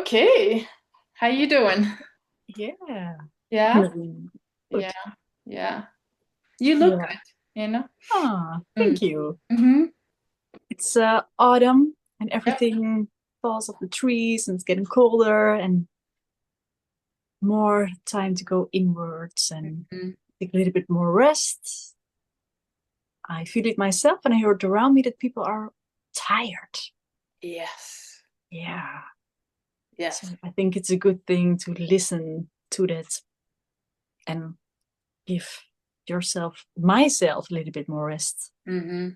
Okay. How you doing? Yeah. Yeah? Mm, Yeah. Good. Yeah. You look Yeah. good, you know? Thank Mm. you. Mm-hmm. It's autumn and Yep. everything falls off the trees and it's getting colder and more time to go inwards and Mm. take a little bit more rest. I feel it myself and I heard around me that people are tired. Yes. Yeah. So Yes. I think it's a good thing to listen to that and give myself a little bit more rest. Mm-hmm.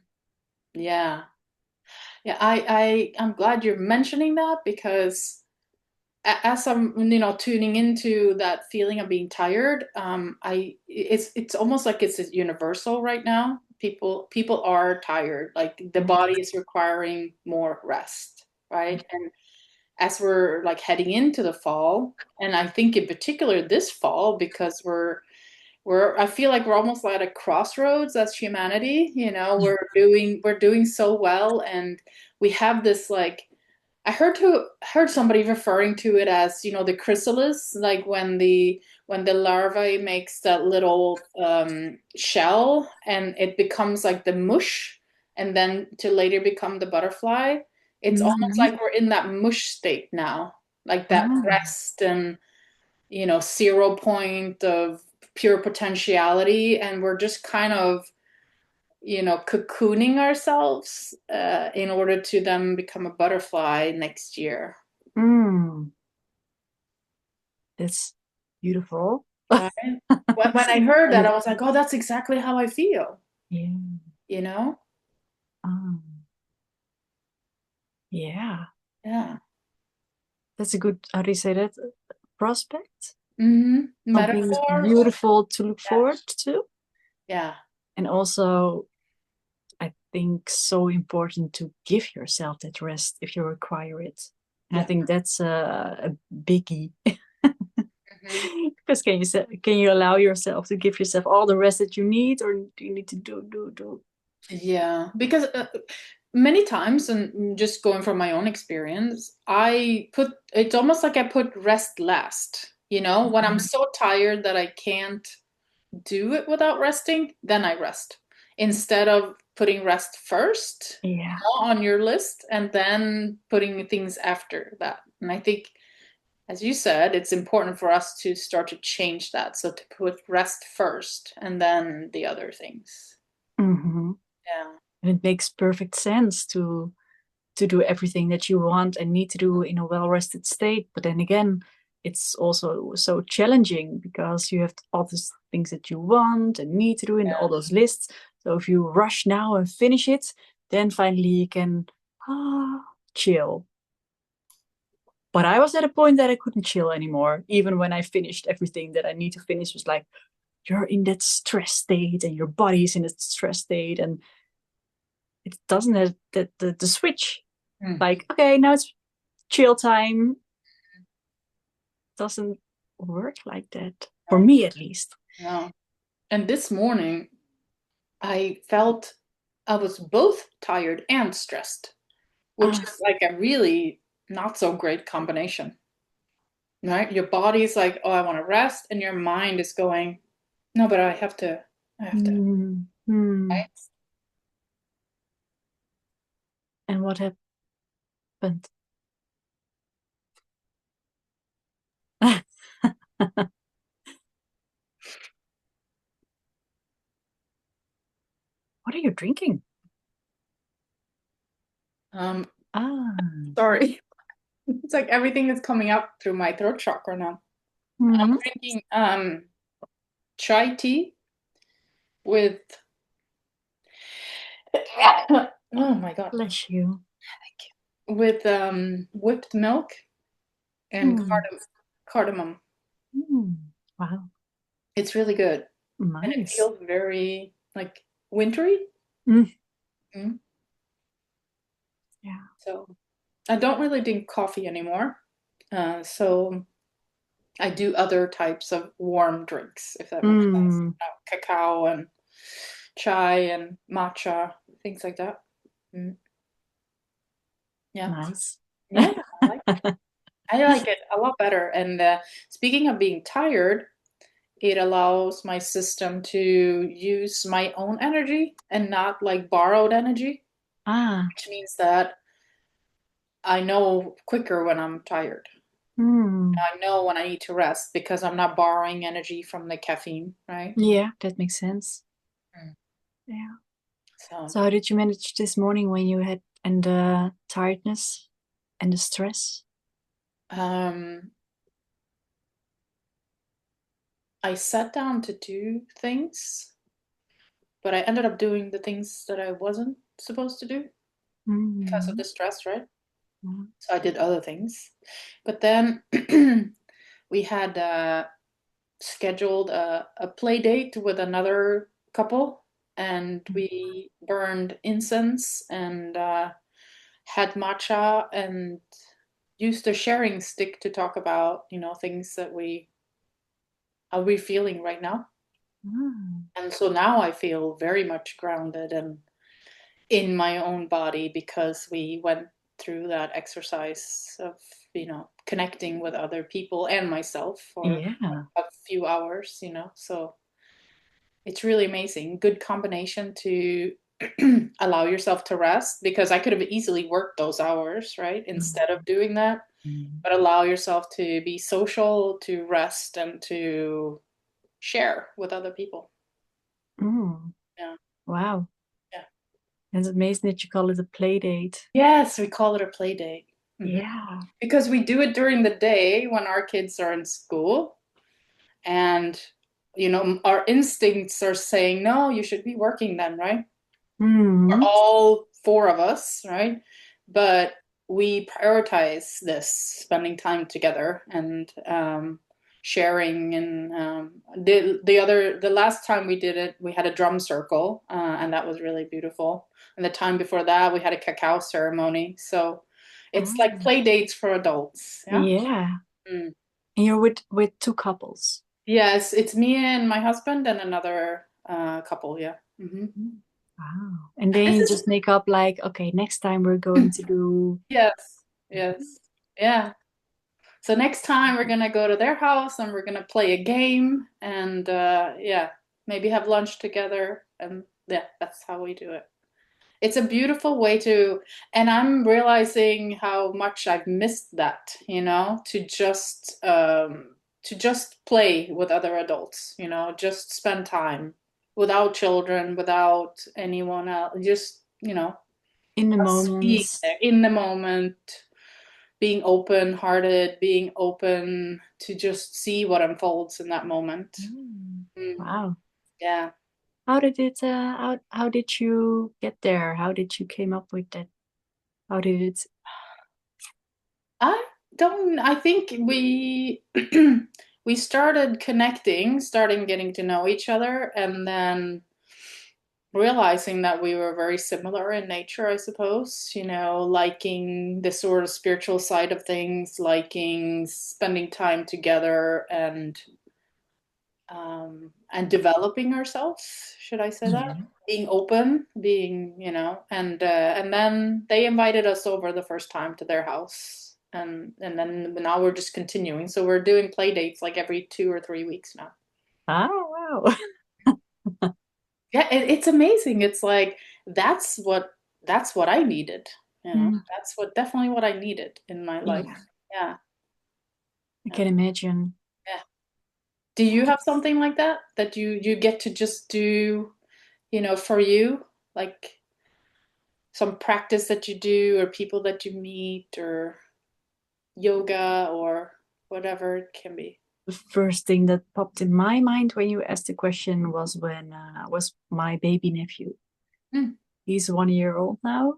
Yeah. Yeah. I'm glad you're mentioning that because as I'm tuning into that feeling of being tired, it's almost like it's universal right now. People are tired. Like the body is requiring more rest, right? And as we're like heading into the fall, and I think in particular this fall because we're I feel like we're almost at a crossroads as humanity. We're doing so well, and we have this like I heard somebody referring to it as the chrysalis, like when the larvae makes that little shell and it becomes like the mush, and then to later become the butterfly. It's almost Mhm. like we're in that mush state now, like that Ah. rest and 0 point of pure potentiality, and we're just kind of cocooning ourselves in order to then become a butterfly next year. Mm. That's beautiful. Right? When I heard that, And I was like, oh, that's exactly how I feel, yeah, you know? um, yeah, Yeah. that's a good, how do you say that? Prospect? Something Metaphor. beautiful to look Yeah. forward to. Yeah. And also, I think so important to give yourself that rest if you require it. And I Yeah. think that's a biggie. Mhm. Because can you allow yourself to give yourself all the rest that you need, or do you need to do? Yeah. Because many times, and just going from my own experience, it's almost like I put rest last. When I'm so tired that I can't do it without resting, then I rest instead of putting rest first Yeah. on your list and then putting things after that. And I think, as you said, it's important for us to start to change that. So to put rest first and then the other things. Hmm. Yeah. And it makes perfect sense to do everything that you want and need to do in a well rested state. But then again, it's also so challenging because you have all these things that you want and need to do in all those lists. So if you rush now and finish it, then finally you can ah, chill. But I was at a point that I couldn't chill anymore. Even when I finished everything that I need to finish, it was like you're in that stress state and your body's in that stress state, and it doesn't have the switch. Mm. Like, okay, now it's chill time. Doesn't work like that. For No, me at least. no. And this morning, I felt I was both tired and stressed, which Ah, is like a really not so great combination, right? Your body's like, oh, I want to rest, and your mind is going, no, but I have to, hmm, hmm. right? And what happened? What are you drinking? Um, Ah, sorry. It's like everything is coming up through my throat chakra now. I'm hmm. drinking chai tea with oh my God. Bless you. With whipped milk and Hmm. cardamom. Hmm. Wow, It's really good. And it nice. feels very like wintry. Mm. Mm. Yeah. So I don't really drink coffee anymore. So I do other types of warm drinks, if that makes sense. Mm. Cacao and chai and matcha, things like that. Mm. Yeah. Nice. Yeah, I like it. I like it a lot better. And speaking of being tired, it allows my system to use my own energy and not like borrowed energy, Ah, which means that I know quicker when I'm tired. hmm. I know when I need to rest because I'm not borrowing energy from the caffeine, right? Yeah, that makes sense. Mm. Yeah. So, So how did you manage this morning when you had and the tiredness and the stress? um, I sat down to do things, but I ended up doing the things that I wasn't supposed to do because of Hmm. the stress, right? So I did other things. But then we had scheduled a play date with another couple, and we burned incense and had matcha and used a sharing stick to talk about, things that we how we're feeling right now. Ah. And so now I feel very much grounded and in my own body because we went through that exercise of, connecting with other people and myself for Yeah. a few hours, so it's really amazing. Good combination to allow yourself to rest because I could have easily worked those hours, right? Instead of doing that, Mm. but allow yourself to be social, to rest, and to share with other people. Mm. Yeah. Wow. Yeah. It's amazing that you call it a play date. Yes, we call it a play date. Mhm. Yeah. Because we do it during the day when our kids are in school. And, our instincts are saying, no, you should be working then, right? For Hmm. all four of us, right? But we prioritize this, spending time together and sharing. And the last time we did it, we had a drum circle, and that was really beautiful. And the time before that, we had a cacao ceremony. So it's like Ah. play dates for adults. Yeah. Yeah. Mm. And you're with two couples. Yes, it's me and my husband and another couple. Yeah. Mm. Wow. And And then this you is just make up like, okay, next time we're going to do. yes, yes, yeah. So next time we're gonna go to their house and we're gonna play a game and yeah, maybe have lunch together and yeah, that's how we do it. It's a beautiful way to, and I'm realizing how much I've missed that, to just play with other adults, just spend time without children, without anyone else, just, In the us being moments. there in the moment, being open hearted, being open to just see what unfolds in that moment. Mm. Mm, Wow. yeah. How did you get there? How did you came up with that? How did it? I think we we started connecting, starting getting to know each other, and then realizing that we were very similar in nature, I suppose, liking the sort of spiritual side of things, liking spending time together and developing ourselves, should I say that? Yeah. Being open, being, and then they invited us over the first time to their house, and then now we're just continuing. So we're doing play dates like every 2 or 3 weeks now. Oh, wow. Yeah, it's amazing. It's like that's what I needed. Mm. That's definitely what I needed in my life. Yeah, Yeah, I yeah, can imagine. yeah. Do you have something like that you get to just do, for you, like some practice that you do or people that you meet or yoga or whatever it can be? The first thing that popped in my mind when you asked the question was when was my baby nephew. Mm, He's 1 year old now,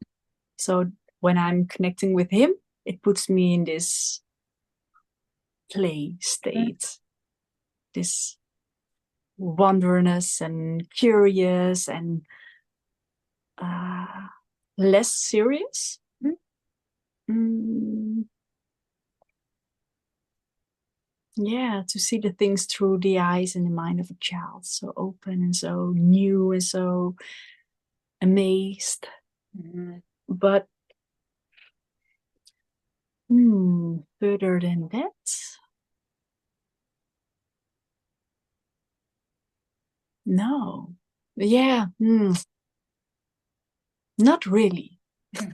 so when I'm connecting with him, it puts me in this play mm, state, this wonderness and curious and uh, less serious. mm, Mm, yeah, to see the things through the eyes and the mind of a child, so open and so new and so amazed. mm, But Further than that? No. Yeah, not really. Mm,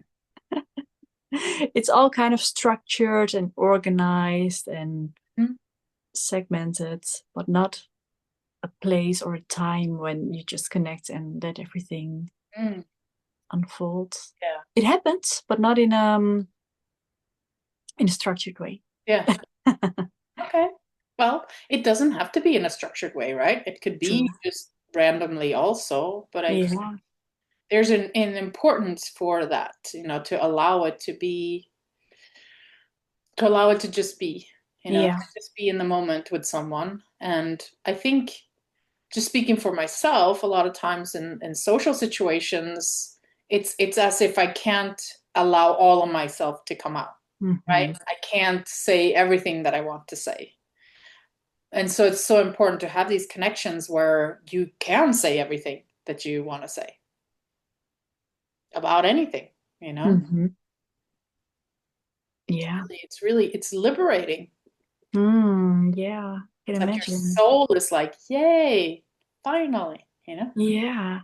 It's all kind of structured and organized and mm, segmented, but not a place or a time when you just connect and let everything mm. unfold. Yeah. It happens, but not in a structured way. Yeah. Okay. Well, it doesn't have to be in a structured way, right? It could be True. just randomly also, but I think Yeah. there's an importance for that, to allow it to be, to allow it to just be, Yeah. to just be in the moment with someone. And I think, just speaking for myself, a lot of times in social situations, it's as if I can't allow all of myself to come out, right? Hmm. I can't say everything that I want to say. And so it's so important to have these connections where you can say everything that you want to say about anything, you know? Hmm. Yeah. It's liberating. Yeah. Can It's like your imagine. soul is like, yay, finally. Yeah.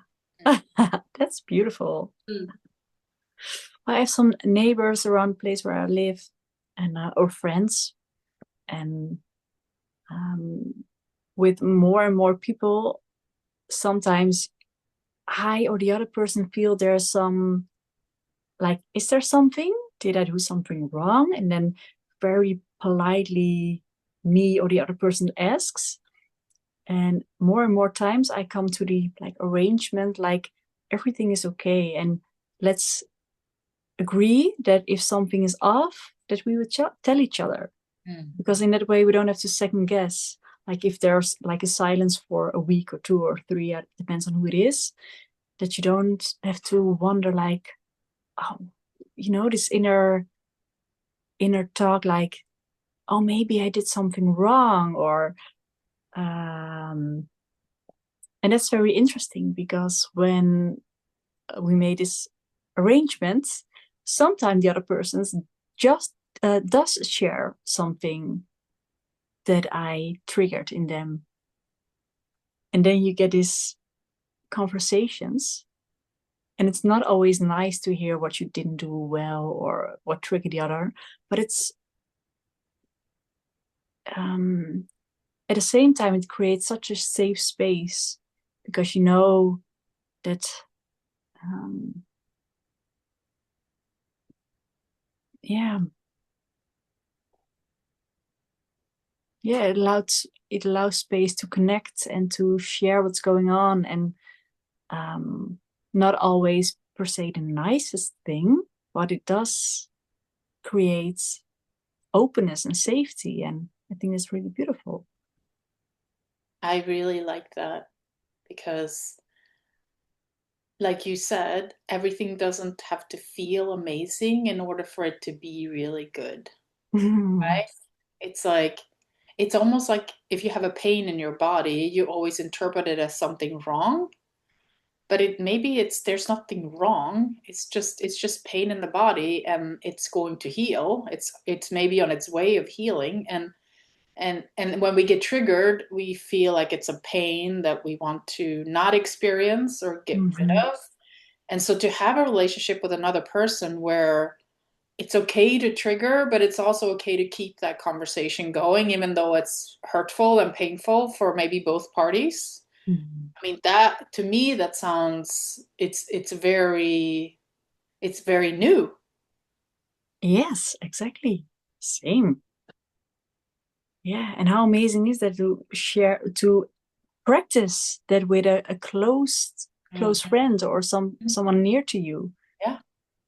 That's beautiful. Mm. I have some neighbors around the place where I live and or friends and um, with more and more people, sometimes I or the other person feel there's some like, is there something? Did I do something wrong? And then very politely, me or the other person asks. And more times I come to the like arrangement, like everything is okay. And let's agree that if something is off, that we would tell each other. Mm. Because in that way, we don't have to second guess. Like if there's like a silence for a week or 2 or 3, it depends on who it is, that you don't have to wonder like, oh, this inner talk like, oh, maybe I did something wrong, or and that's very interesting because when we made this arrangement, sometimes the other person just does share something that I triggered in them, and then you get these conversations. And it's not always nice to hear what you didn't do well or what triggered the other, but it's um, at the same time, it creates such a safe space because you know that, um, yeah, yeah, it allows space to connect and to share what's going on, and um, not always per se the nicest thing, but it does create openness and safety, and I think it's really beautiful. I really like that because, like you said, everything doesn't have to feel amazing in order for it to be really good, right? It's like, it's almost like if you have a pain in your body, you always interpret it as something wrong, but it maybe it's there's nothing wrong. It's just pain in the body and it's going to heal. It's maybe on its way of healing, and when we get triggered, we feel like it's a pain that we want to not experience or get rid Hmm. of. And so to have a relationship with another person where it's okay to trigger, but it's also okay to keep that conversation going, even though it's hurtful and painful for maybe both parties. Hmm. I mean, that to me, that sounds it's very new. Yes, exactly. Same. Yeah, and how amazing is that to share, to practice that with a close Mhm. friend or someone near to you, Yeah.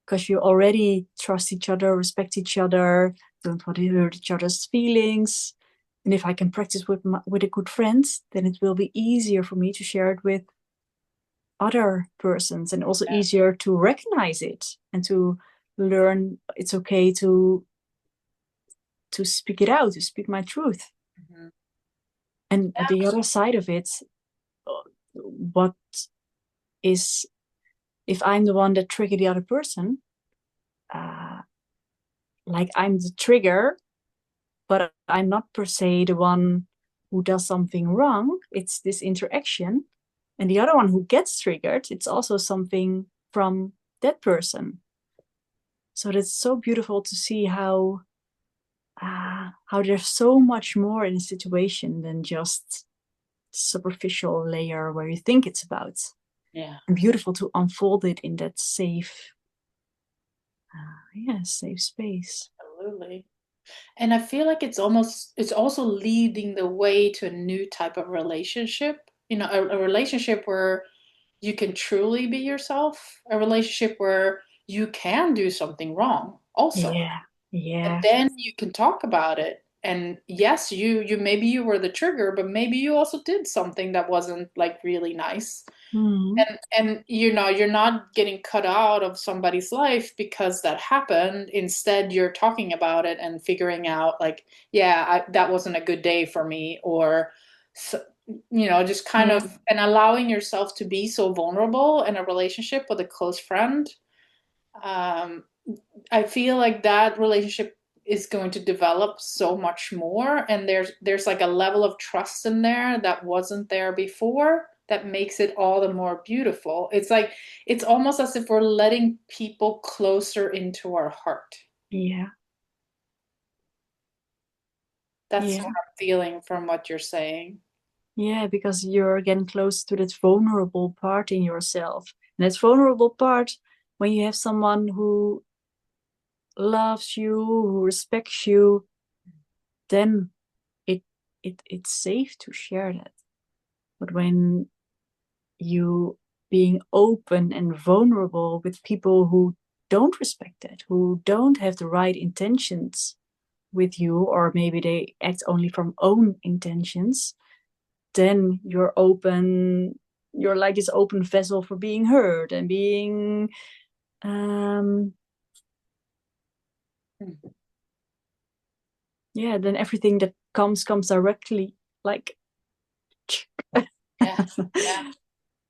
because you already trust each other, respect each other, don't want to hurt each other's feelings. And if I can practice with a good friend, then it will be easier for me to share it with other persons, and also Yeah. easier to recognize it and to learn it's okay to speak it out, to speak my truth. Mhm. And the other side of it, what is, if I'm the one that triggered the other person, uh, like I'm the trigger, but I'm not per se the one who does something wrong. It's this interaction. And the other one who gets triggered, it's also something from that person. So that's so beautiful to see how there's so much more in a situation than just superficial layer where you think it's about. Yeah, And beautiful to unfold it in that safe, safe space. absolutely. And I feel like it's also leading the way to a new type of relationship. A relationship where you can truly be yourself, a relationship where you can do something wrong also. Yeah, And yeah. then you can talk about it. And yes, you maybe you were the trigger, but maybe you also did something that wasn't like really nice. Mm-hmm. And you're not getting cut out of somebody's life because that happened. Instead, you're talking about it and figuring out like, yeah, that wasn't a good day for me, or so, just kind Yeah. of and allowing yourself to be so vulnerable in a relationship with a close friend. Um, I feel like that relationship is going to develop so much more, and there's like a level of trust in there that wasn't there before that makes it all the more beautiful. It's like it's almost as if we're letting people closer into our heart. Yeah. That's Yeah. what I'm feeling from what you're saying. Yeah, because you're getting close to that vulnerable part in yourself. And that vulnerable part, when you have someone who loves you, who respects you, then it it's safe to share that. But when you being open and vulnerable with people who don't respect that, who don't have the right intentions with you, or maybe they act only from own intentions, then you're like this open vessel for being heard and being um Mhm. then everything that comes directly, like Yeah, yeah,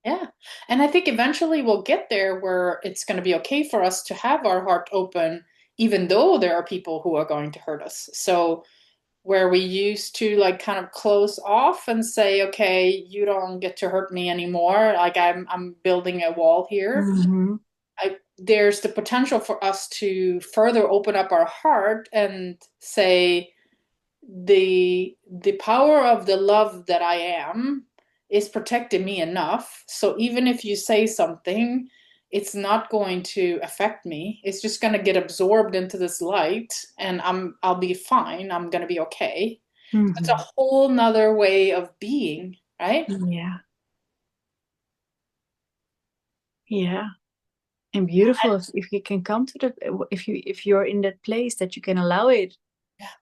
yeah. And I think eventually we'll get there where it's going to be okay for us to have our heart open, even though there are people who are going to hurt us. So where we used to like kind of close off and say, okay, you don't get to hurt me anymore. Like I'm building a wall here. mm-hmm. There's the potential for us to further open up our heart and say, the power of the love that I am is protecting me enough. So even if you say something, it's not going to affect me. It's just going to get absorbed into this light, and I'll be fine. I'm going to be okay. It's a Mm-hmm. whole nother way of being, right? Yeah, yeah. And beautiful if you can come to that, if you're in that place that you can allow it. Yeah.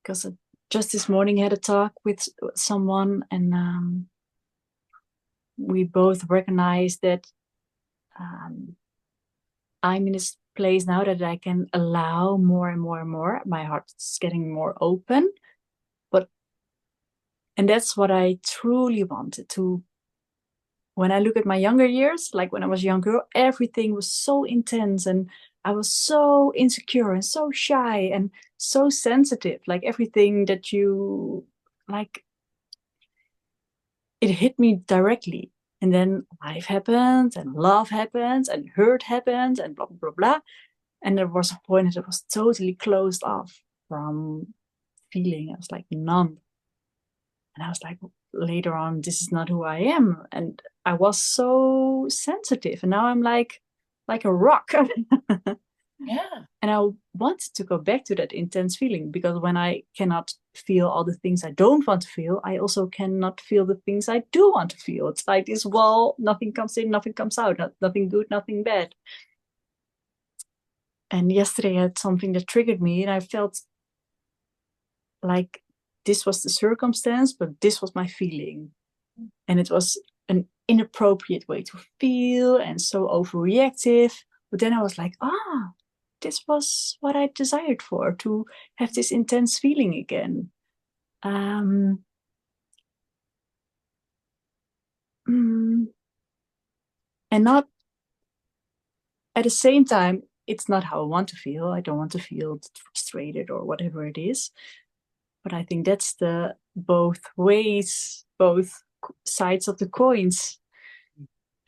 Because just this morning I had a talk with someone, and we both recognized that um, I'm in this place now that I can allow more and more and more. My heart's getting more open, but and that's what I truly wanted to. When I look at my younger years, like when I was younger, everything was so intense, and I was so insecure and so shy and so sensitive. Like everything that you like, it hit me directly. And then life happens, and love happens, and hurt happens, and blah, blah, blah. And there was a point that it was totally closed off from feeling. I was like numb. And I was like, later on, this is not who I am. And I was so sensitive. And now I'm like a rock. Yeah. And I wanted to go back to that intense feeling, because when I cannot feel all the things I don't want to feel, I also cannot feel the things I do want to feel. It's like this wall, nothing comes in, nothing comes out, nothing good, nothing bad. And yesterday I had something that triggered me, and I felt like this was the circumstance, but this was my feeling. And it was an inappropriate way to feel and so overreactive. But then I was like, this was what I desired for, to have this intense feeling again. Um, mm, and not at the same time. it's not how I want to feel. I don't want to feel frustrated or whatever it is. But I think that's the both ways, both sides of the coins.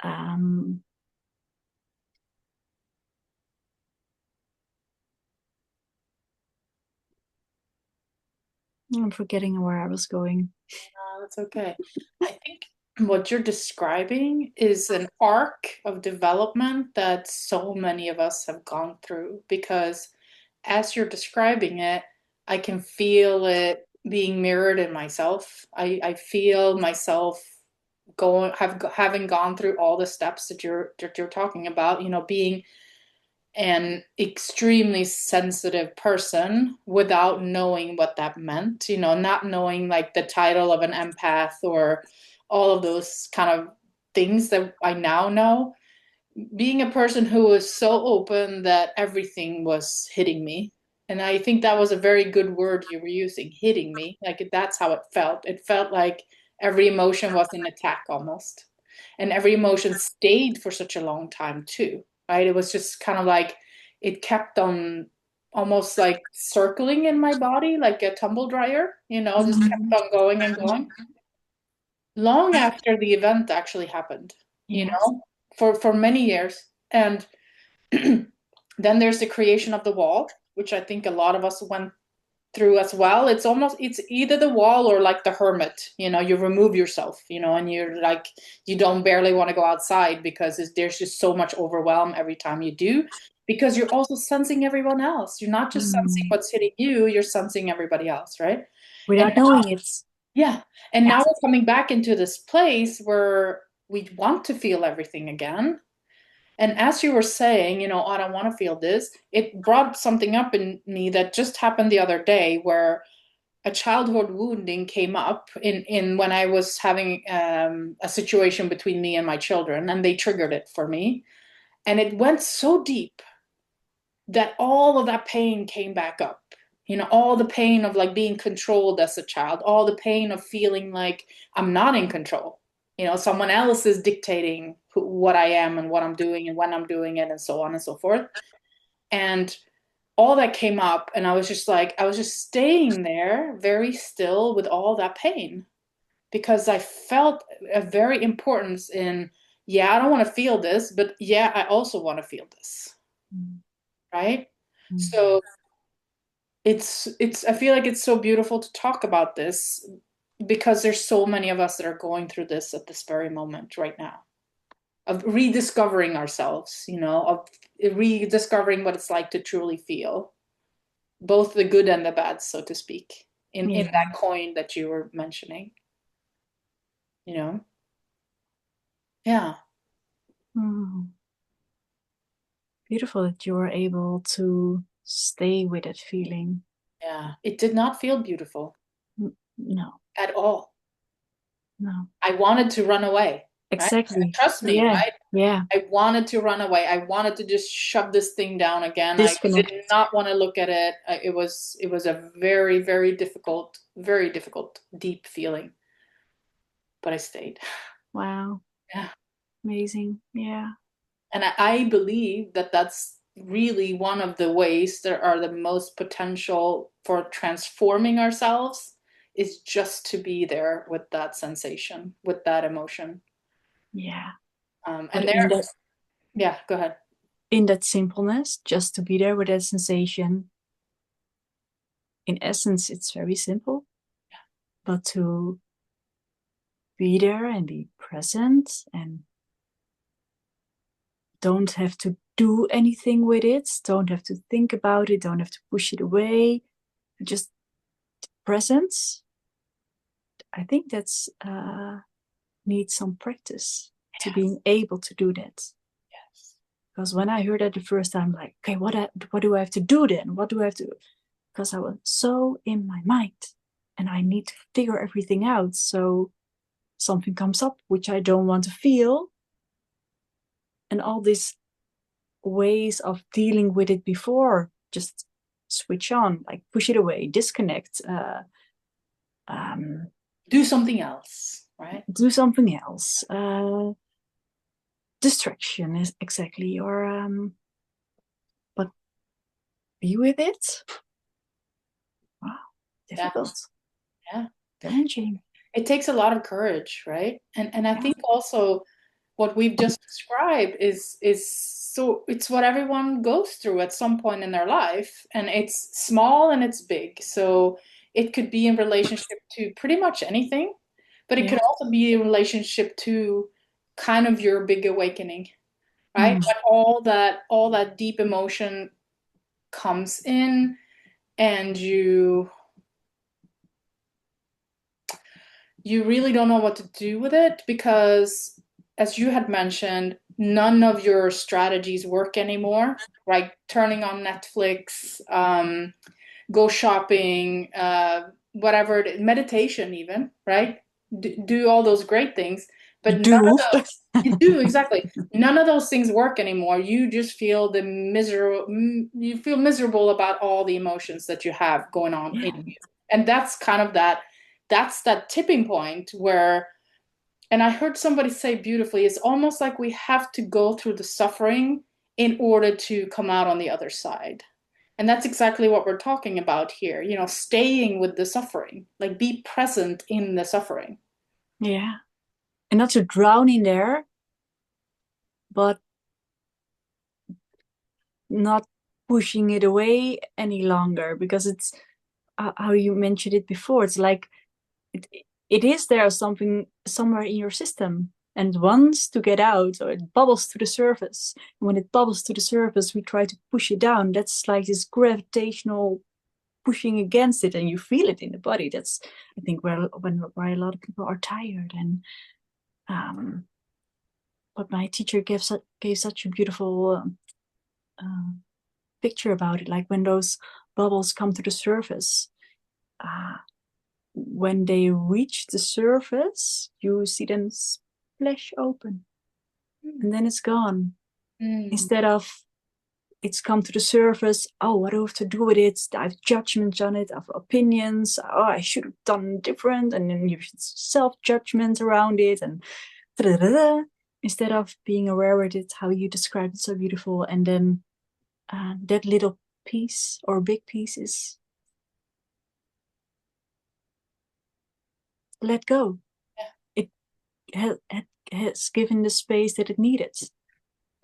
Um, I'm forgetting where I was going. That's okay. I think what you're describing is an arc of development that so many of us have gone through because as you're describing it, I can feel it being mirrored in myself. I feel myself having gone through all the steps that you're talking about, being an extremely sensitive person without knowing what that meant, not knowing like the title of an empath or all of those kind of things that I now know. Being a person who was so open that everything was hitting me. And I think that was a very good word you were using, hitting me. Like that's how it felt. It felt like every emotion was an attack almost. And every emotion stayed for such a long time too, right? It was just kind of like it kept on almost like circling in my body like a tumble dryer, just kept on going and going long after the event actually happened, you Yeah. know, for many years. And then there's the creation of the wall, which I think a lot of us went through as well. It's either the wall or like the hermit, you remove yourself, and you're like, you don't barely want to go outside because there's just so much overwhelm every time you do, because you're also sensing everyone else. You're not just sensing Mm. what's hitting you, you're sensing everybody else, right? And Without knowing it. yeah. And Yeah. now we're coming back into this place where we want to feel everything again. And as you were saying, I don't want to feel this, it brought something up in me that just happened the other day where a childhood wounding came up in when I was having a situation between me and my children, and they triggered it for me. And it went so deep that all of that pain came back up. All the pain of like being controlled as a child, all the pain of feeling like I'm not in control. Someone else is dictating what I am and what I'm doing and when I'm doing it and so on and so forth. And all that came up, and I was just like, I was just staying there very still with all that pain because I felt a very importance in, yeah, I don't want to feel this, but yeah, I also want to feel this, Mm. right? Mm. So it's I feel like it's so beautiful to talk about this because there's so many of us that are going through this at this very moment right now, of rediscovering ourselves, of rediscovering what it's like to truly feel both the good and the bad, so to speak, in Yeah. that coin that you were mentioning, you know? Yeah. Mm. Beautiful that you were able to stay with that feeling. Yeah. It did not feel beautiful No, at all. no. I wanted to run away, right? Exactly. Trust me, Yeah, right? yeah. I wanted to run away. I wanted to just shove this thing down again. I did Disconnect. not want to look at it. It was a very, very difficult, deep feeling, but I stayed. Wow. Yeah. Amazing. Yeah. And I believe that that's really one of the ways that are the most potential for transforming ourselves is just to be there with that sensation, with that emotion. Yeah. But And there, yeah, go ahead. in that simpleness, just to be there with that sensation, in essence, it's very simple. But to be there and be present and don't have to do anything with it, don't have to think about it, don't have to push it away, just presence. I think that's needs some practice to Yes, being able to do that. yes, Because when I heard that the first time, like, okay, what do I have to do then? What do I have to? Because I was so in my mind, and I need to figure everything out. So something comes up which I don't want to feel, and all these ways of dealing with it before just switch on, like push it away, disconnect, um, do something else, right? do something else. Distraction is exactly, or be with it. Wow, Yeah, difficult, yeah. challenging. It takes a lot of courage, right? And I Yeah. think also what we've just described is so it's what everyone goes through at some point in their life, and it's small and it's big. So it could be in relationship to pretty much anything, but it Yeah. could also be in relationship to kind of your big awakening, right? Mm. When all that deep emotion comes in and you really don't know what to do with it because, as you had mentioned, none of your strategies work anymore. Like turning on Netflix, go shopping, whatever, meditation, even, right? Do all those great things, You but none of do. those, you do exactly. None of those things work anymore. You just feel the miserable, you feel miserable about all the emotions that you have going on in Yeah. you. And that's kind of that's that tipping point where, and I heard somebody say beautifully, it's almost like we have to go through the suffering in order to come out on the other side. And that's exactly what we're talking about here, staying with the suffering, like be present in the suffering. Yeah. And not to drown in there, but not pushing it away any longer because it's how you mentioned it before. It's like it, it is there something somewhere in your system and it wants to get out or it bubbles to the surface. And when it bubbles to the surface, we try to push it down. That's like this gravitational pushing against it, and you feel it in the body. That's I think where a lot of people are tired. And um, but my teacher gave such a beautiful uh, picture about it, like when those bubbles come to the surface. Uh, when they reach the surface, you see them splash open and then it's gone. Mm. Instead of it's come to the surface, oh, what do I have to do with it? I have judgments on it, I have opinions, oh, I should have done different, and then you self-judgment around it, and da-da-da-da. Instead of being aware of it, how you described it so beautiful, and then that little piece or big piece is let go. It has given the space that it needed.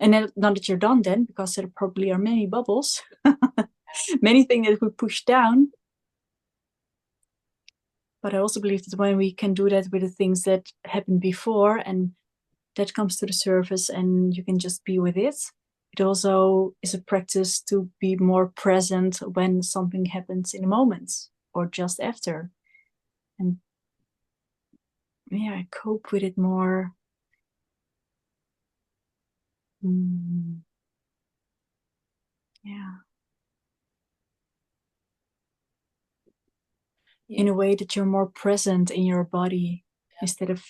And then, not that you're done then, because there probably are many bubbles, many things that we push down. But I also believe that when we can do that with the things that happened before and that comes to the surface and you can just be with it, it also is a practice to be more present when something happens in a moment or just after. And yeah, I cope with it more. Mm, yeah, Yeah. in a way that you're more present in your body instead of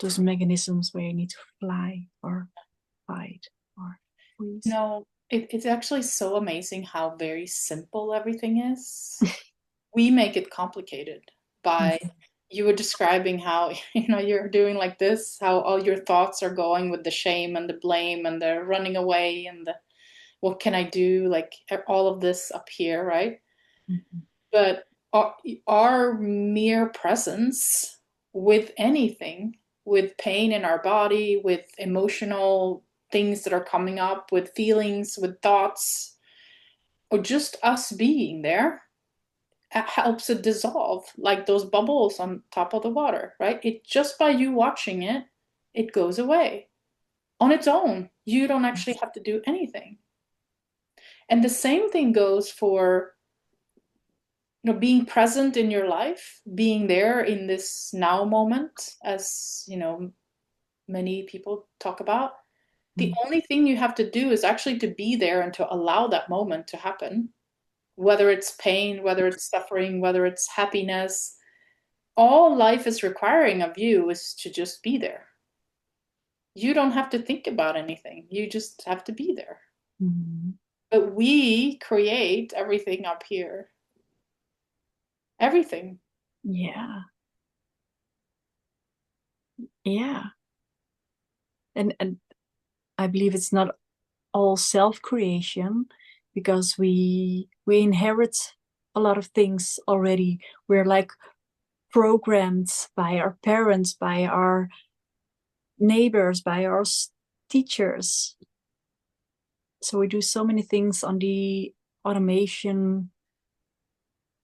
those mechanisms where you need to fly or fight or freeze. No, it's actually so amazing how very simple everything is. We make it complicated by Mhm. you were describing how you're doing like this, how all your thoughts are going with the shame and the blame and the running away and the what can I do, like all of this up here, right? Mhm. But our mere presence with anything, with pain in our body, with emotional things that are coming up, with feelings, with thoughts, or just us being there, helps it dissolve like those bubbles on top of the water, right? It just by you watching it, it goes away on its own. You don't actually have to do anything. And the same thing goes for being present in your life, being there in this now moment, as many people talk about. The Mhm. only thing you have to do is actually to be there and to allow that moment to happen, whether it's pain, whether it's suffering, whether it's happiness. All life is requiring of you is to just be there. You don't have to think about anything. You just have to be there. Mhm. But we create everything up here. Everything. Yeah, yeah. And I believe it's not all self-creation. because we inherit a lot of things already. We're like programmed by our parents, by our neighbors, by our teachers. So we do so many things on the automation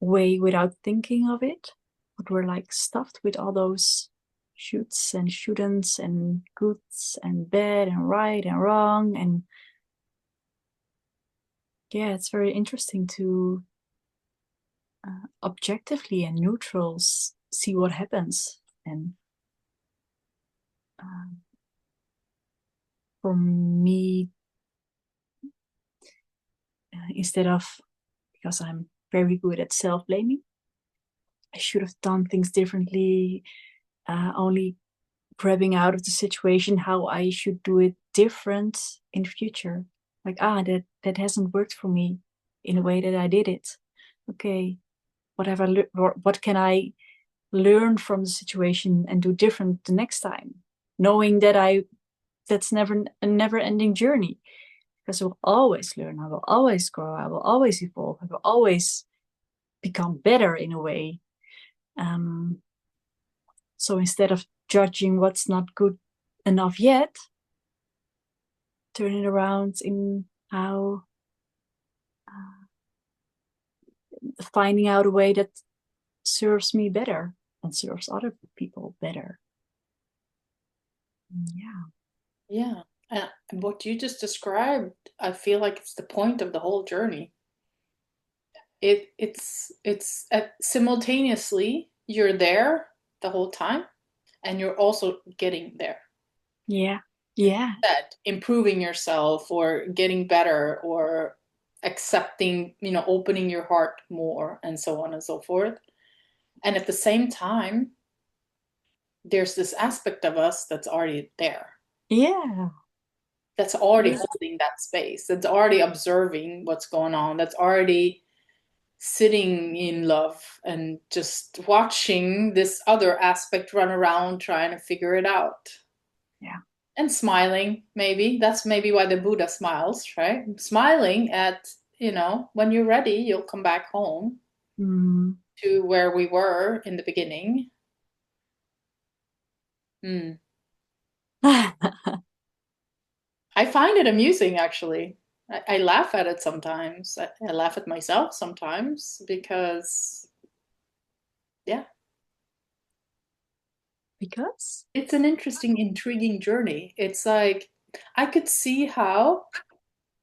way without thinking of it. But we're like stuffed with all those shoots and shouldn'ts and goods and bad and right and wrong. And yeah, it's very interesting to objectively and neutrals see what happens. And um, for me, instead of, because I'm very good at self-blaming, I should have done things differently, only grabbing out of the situation how I should do it different in the future. Like, that hasn't worked for me in the way that I did it. Okay, what can I learn from the situation and do different the next time? Knowing that that's never a never ending journey, because I will always learn, I will always grow, I will always evolve, I will always become better in a way. Um, so instead of judging what's not good enough yet, turn it around in how finding out a way that serves me better and serves other people better. Yeah. Yeah. And what you just described, I feel like it's the point of the whole journey. It's simultaneously you're there the whole time and you're also getting there. Yeah. Yeah. That improving yourself or getting better or accepting, opening your heart more and so on and so forth. And at the same time, there's this aspect of us that's already there, Yeah. that's already Yeah. holding that space, that's already observing what's going on, that's already sitting in love and just watching this other aspect run around trying to figure it out. Yeah. And smiling, maybe. That's maybe why the Buddha smiles, right? Smiling at, when you're ready, you'll come back home Mm. to where we were in the beginning. Mm. I find it amusing, actually. I laugh at it sometimes. I laugh at myself sometimes because, yeah, Because. it's an interesting, intriguing journey. It's like I could see how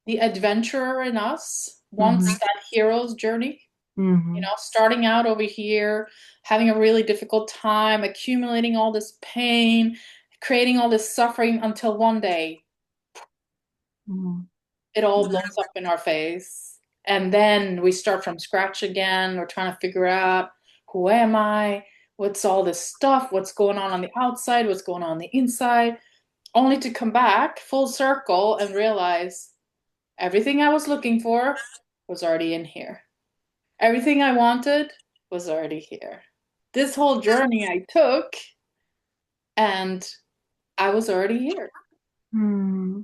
the adventurer in us wants Mm-hmm. that hero's journey. Mm-hmm. Starting out over here, having a really difficult time, accumulating all this pain, creating all this suffering until one day Mm-hmm. it all blows up in our face. And then we start from scratch again. We're trying to figure out, who am I? What's all this stuff? What's going on the outside? What's going on the inside? Only to come back full circle and realize everything I was looking for was already in here. Everything I wanted was already here. This whole journey I took, and I was already here. Mm-hmm.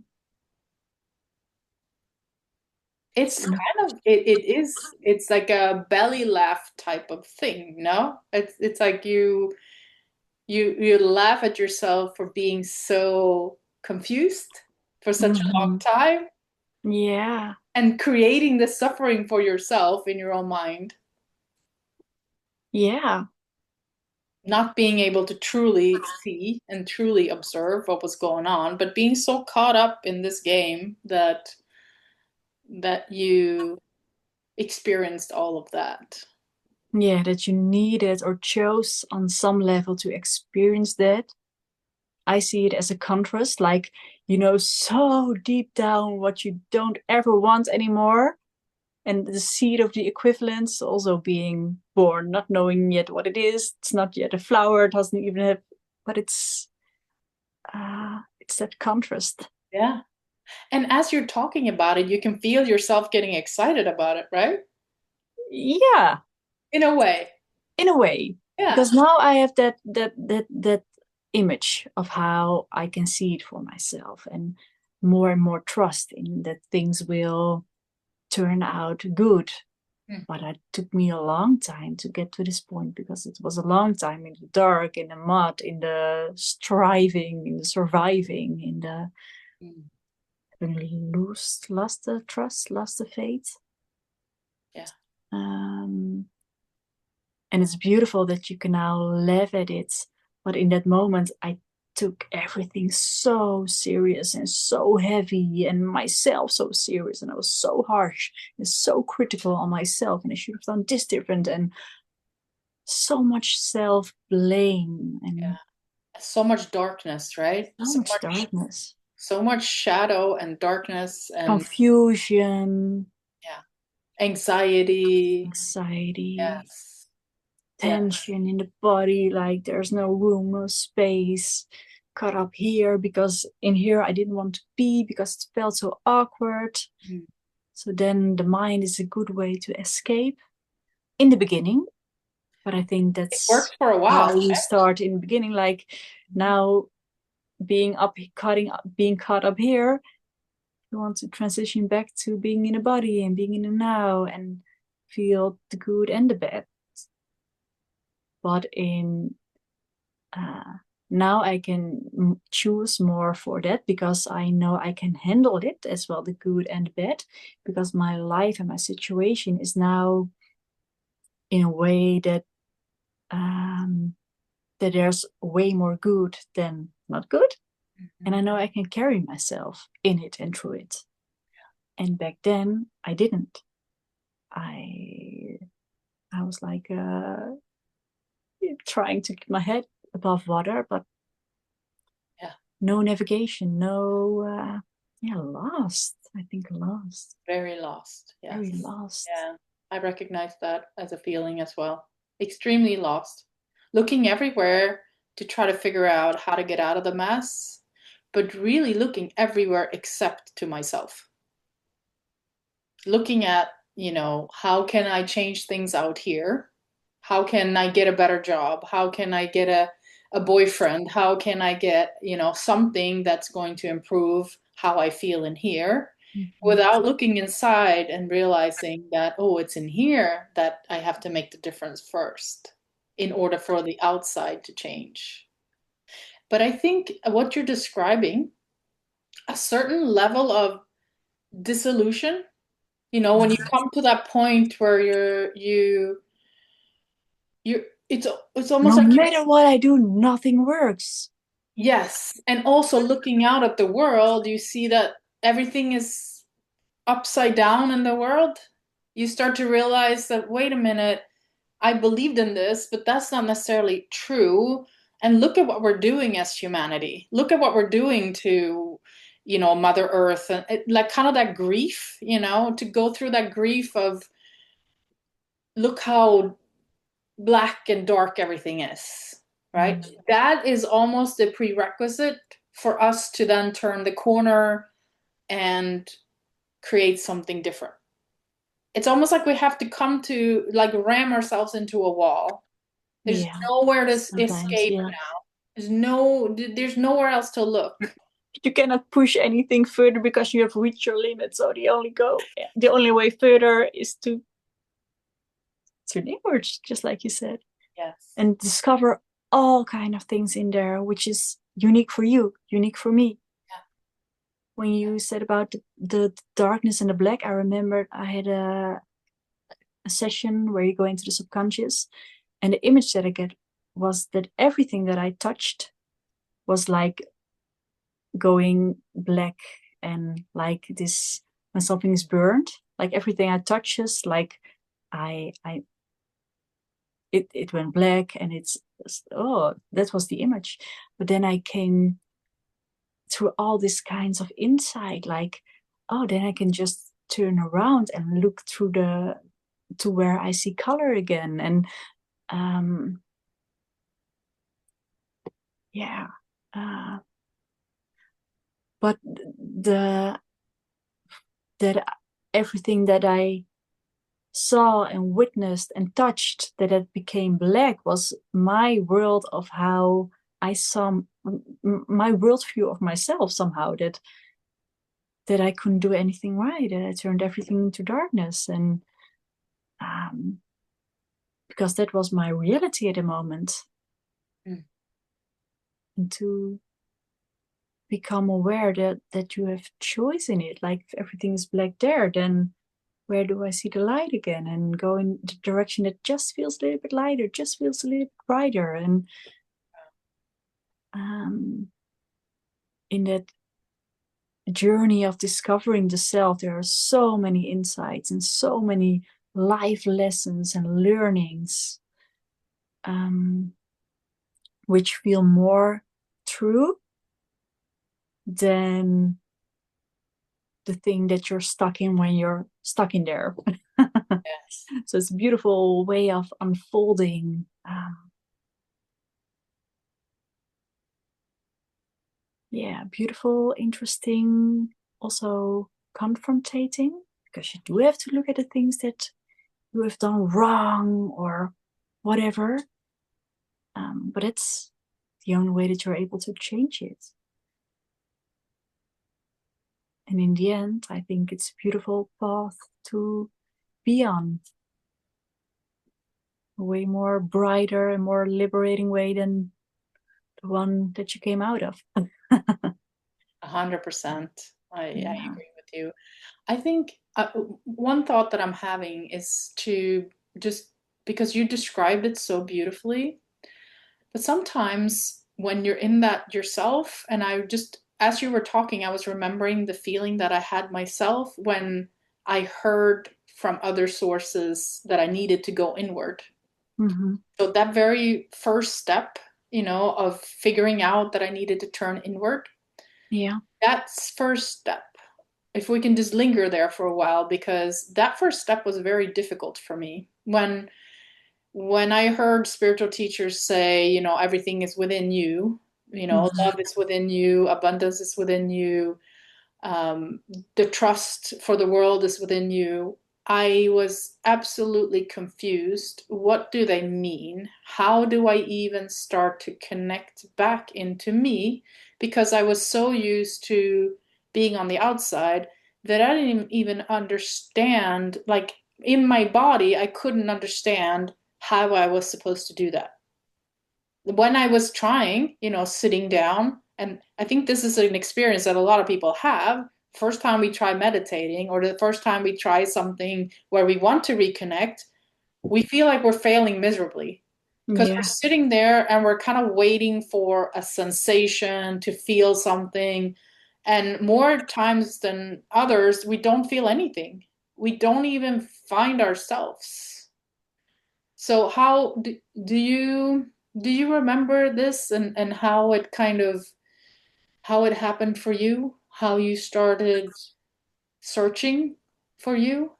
It's kind of it's like a belly laugh type of thing, no? It's like you laugh at yourself for being so confused for such a long Mm-hmm. time Yeah. and creating the suffering for yourself in your own mind, Yeah. not being able to truly see and truly observe what was going on, but being so caught up in this game that you experienced all of that. Yeah, that you needed or chose on some level to experience that. I see it as a contrast, like you know so deep down what you don't ever want anymore. And the seed of the equivalence also being born, not knowing yet what it is. It's not yet a flower, it doesn't even have, but it's that contrast. Yeah. And as you're talking about it, you can feel yourself getting excited about it, right? Yeah, In a way. in a way. Yeah. Because now I have that image of how I can see it for myself and more trust in that things will turn out good. But Mhm. it took me a long time to get to this point because it was a long time in the dark, in the mud, in the striving, in the surviving, in the Mm. lost the trust, lost the faith. Yeah. Um, and it's beautiful that you can now laugh at it. But in that moment, I took everything so serious and so heavy, and myself so serious, and I was so harsh and so critical on myself, and I should have done this different, and so much self blame and So much darkness, right? so much darkness, So much shadow and darkness and confusion, yeah, anxiety. anxiety, Yes. Yes. tension in the body, like there's no room, no space, cut up here because in here I didn't want to be because it felt so awkward. Mm. So then the mind is a good way to escape in the beginning. But I think It that's works for a while. how you start in the beginning. Like now being caught up here, you want to transition back to being in a body and being in the now and feel the good and the bad. But in uh, now I can choose more for that because I know I can handle it as well, the good and the bad, because my life and my situation is now in a way that um, that there's way more good than not good, and I Mhm. know I can carry myself in it and through it. And back then I didn't. I I was like trying to keep my head above water, but Yeah. no navigation, no, yeah, lost. I think lost, Very lost. very Yes. lost. Yeah. I recognize that as a feeling as well. Extremely lost. Looking everywhere to try to figure out how to get out of the mess, but really looking everywhere except to myself. Looking at, how can I change things out here? How can I get a better job? How can I get a boyfriend? How can I get, something that's going to improve how I feel in here Mhm. without looking inside and realizing that, oh, it's in here that I have to make the difference first in order for the outside to change. But I think what you're describing, a certain level of dissolution, when you come to that point where you're it's almost No like matter what I do, nothing works. yes, and also looking out at the world, you see that everything is upside down in the world. You start to realize that wait a minute, I believed in this, but that's not necessarily true. And look at what we're doing as humanity. Look at what we're doing to, Mother Earth, and like kind of that grief, to go through that grief of look how black and dark everything is, right? Mm. That is almost a prerequisite for us to then turn the corner and create something different. It's almost like we have to come to like ram ourselves into a wall. There's Yeah, nowhere to sometimes, escape yeah. now. There's nowhere else to look. You cannot push anything further because you have reached your limit. So the only way further is to turn inwards, just like you said, Yes. and discover all kind of things in there, which is unique for you, unique for me. Yeah. When you said about the darkness and the black, I remembered I had a session where you go into the subconscious, and the image that I get was that everything that I touched was like going black, and like this when something is burned, like everything I touch is like I it went black, and it's oh, that was the image. But then I came through all these kinds of insight, like, oh, then I can just turn around and look through the to where I see color again. And um yeah, uh but the that everything that I saw and witnessed and touched, that it became black, was my world of how I saw my worldview of myself somehow. That that I couldn't do anything right, that I turned everything into darkness. And um, because that was my reality at the moment. Mm. And to become aware that you have choice in it. Like if everything is black there, then where do I see the light again? And go in the direction that just feels a little bit lighter, just feels a little bit brighter. And um, in that journey of discovering the self, there are so many insights and so many life lessons and learnings, um, which feel more true than the thing that you're stuck in when you're stuck in there. Yes. So it's a beautiful way of unfolding. Yeah, beautiful, interesting, also confrontating, because you do have to look at the things that you have done wrong or whatever. But it's the only way that you're able to change it. And in the end, I think it's a beautiful path to be on. A way more brighter and more liberating way than the one that you came out of. 100%. I Yeah. agree with you. I think one thought that I'm having is to just because you described it so beautifully, but sometimes when you're in that yourself, and I just, as you were talking, I was remembering the feeling that I had myself when I heard from other sources that I needed to go inward. Mm-hmm. So that very first step, of figuring out that I needed to turn inward, Yeah. that's first step. If we can just linger there for a while, because that first step was very difficult for me. When I heard spiritual teachers say, everything is within you, Mm-hmm. love is within you, abundance is within you, um, the trust for the world is within you. I was absolutely confused. What do they mean? How do I even start to connect back into me? Because I was so used to being on the outside that I didn't even understand, like in my body, I couldn't understand how I was supposed to do that when I was trying, sitting down, and I think this is an experience that a lot of people have. First time we try meditating, or the first time we try something where we want to reconnect, we feel like we're failing miserably because we're Yeah. sitting there and we're kind of waiting for a sensation to feel something. And more times than others, we don't feel anything. We don't even find ourselves. So do you remember this, and how it how it happened for you? How you started searching for you,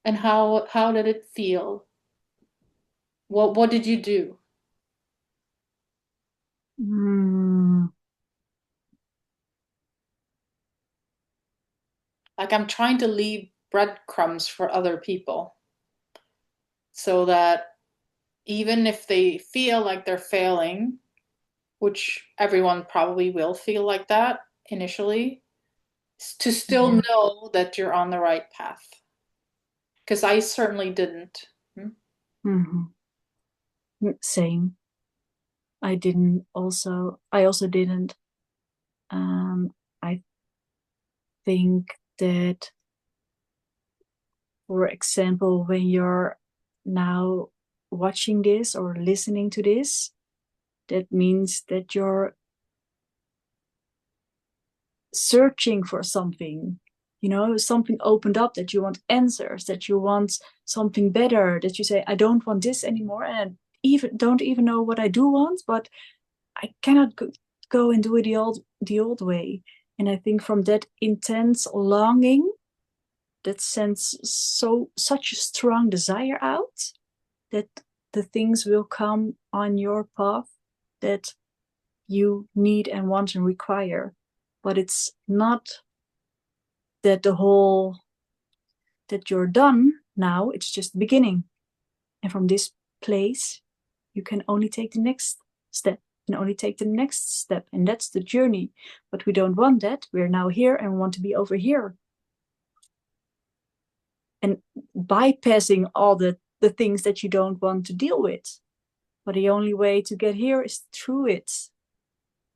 and how did it feel? What did you do? Mm. Like, I'm trying to leave breadcrumbs for other people so that even if they feel like they're failing, which everyone probably will feel like that initially, to still Yeah. know that you're on the right path. Because I certainly didn't. Hmm? Mm-hmm. Same. I also didn't. I think that, for example, when you're now watching this or listening to this, that means that you're searching for something. Something opened up, that you want answers, that you want something better, that you say, I don't want this anymore, and I even don't even know what I do want, but I cannot go and do it the old way. And I think from that intense longing, that sends such a strong desire out, that the things will come on your path that you need and want and require. But it's not that that you're done now, it's just the beginning. And from this place, you can only take the next step. and only take the next step, and that's the journey. But we don't want that. We're now here and we want to be over here. And bypassing all the things that you don't want to deal with. But the only way to get here is through it.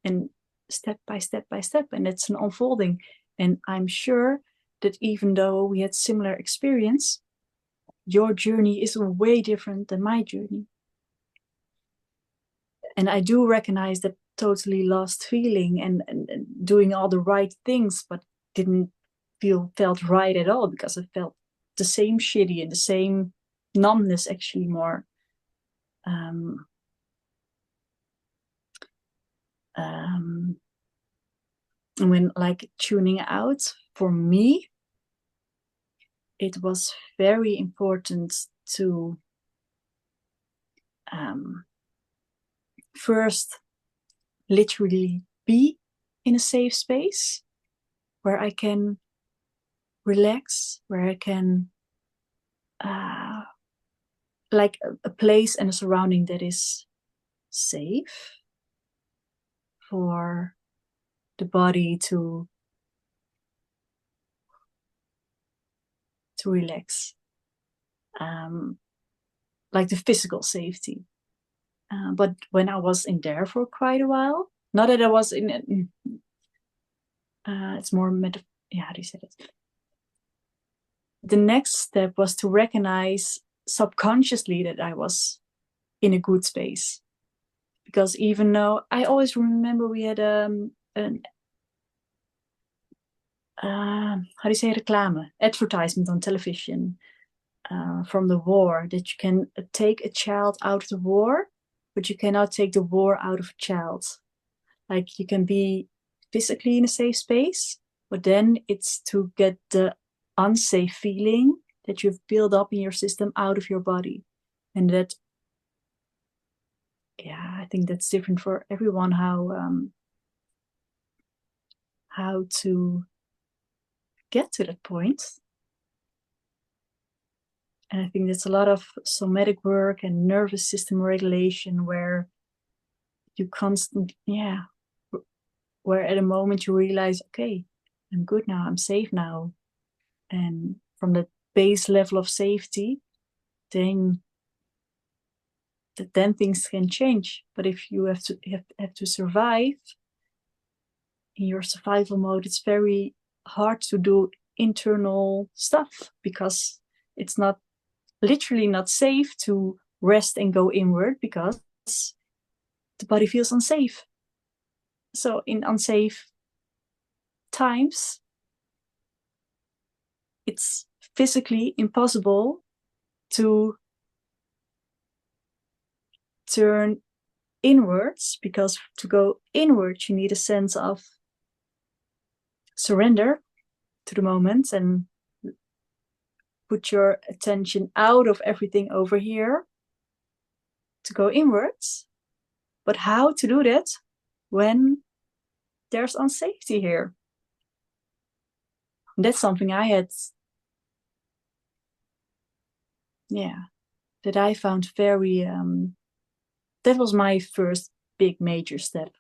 And step by step by step. And it's an unfolding. And I'm sure that even though we had similar experience, your journey is way different than my journey. And I do recognize that totally lost feeling and doing all the right things, but didn't felt right at all, because I felt the same shitty and the same numbness, actually more. Um, and when like tuning out, for me, it was very important to first literally be in a safe space where I can relax, where I can like a place and a surrounding that is safe for the body to relax, like the physical safety. But when I was in there for quite a while, not that I was in, it's more yeah, how do you say it? The next step was to recognize subconsciously that I was in a good space. Because even though I always remember we had an how do you say reclame, advertisement on television from the war, that you can take a child out of the war, but you cannot take the war out of a child. Like you can be physically in a safe space, but then it's to get the unsafe feeling that you've built up in your system out of your body. And that, yeah, I think that's different for everyone, how to get to that point. And I think that's a lot of somatic work and nervous system regulation, where you constantly, yeah, where at a moment you realize, okay, I'm good now, I'm safe now. And from the base level of safety, then things can change. But if you have to survive in your survival mode, it's very hard to do internal stuff, because it's not literally not safe to rest and go inward, because the body feels unsafe. So in unsafe times, it's physically impossible to turn inwards, because to go inwards, you need a sense of surrender to the moment and put your attention out of everything over here to go inwards. But how to do that when there's unsafety here? And that's something I had, yeah, that I found very, that was my first big major step,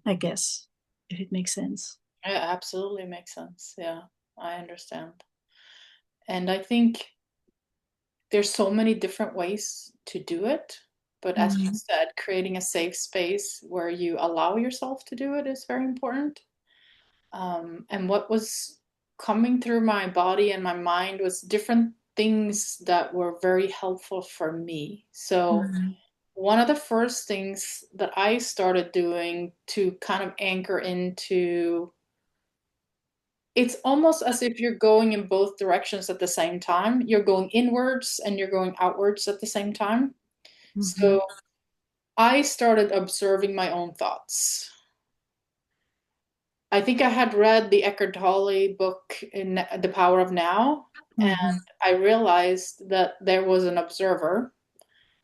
I guess, if it makes sense. It absolutely makes sense. Yeah, I understand. And I think there's so many different ways to do it. But as you said, creating a safe space where you allow yourself to do it is very important. And what was coming through my body and my mind was different things that were very helpful for me. So, one of the first things that I started doing to kind of anchor into, it's almost as if you're going in both directions at the same time. You're going inwards and you're going outwards at the same time. So I started observing my own thoughts. I think I had read the Eckhart Tolle book in The Power of Now, and I realized that there was an observer,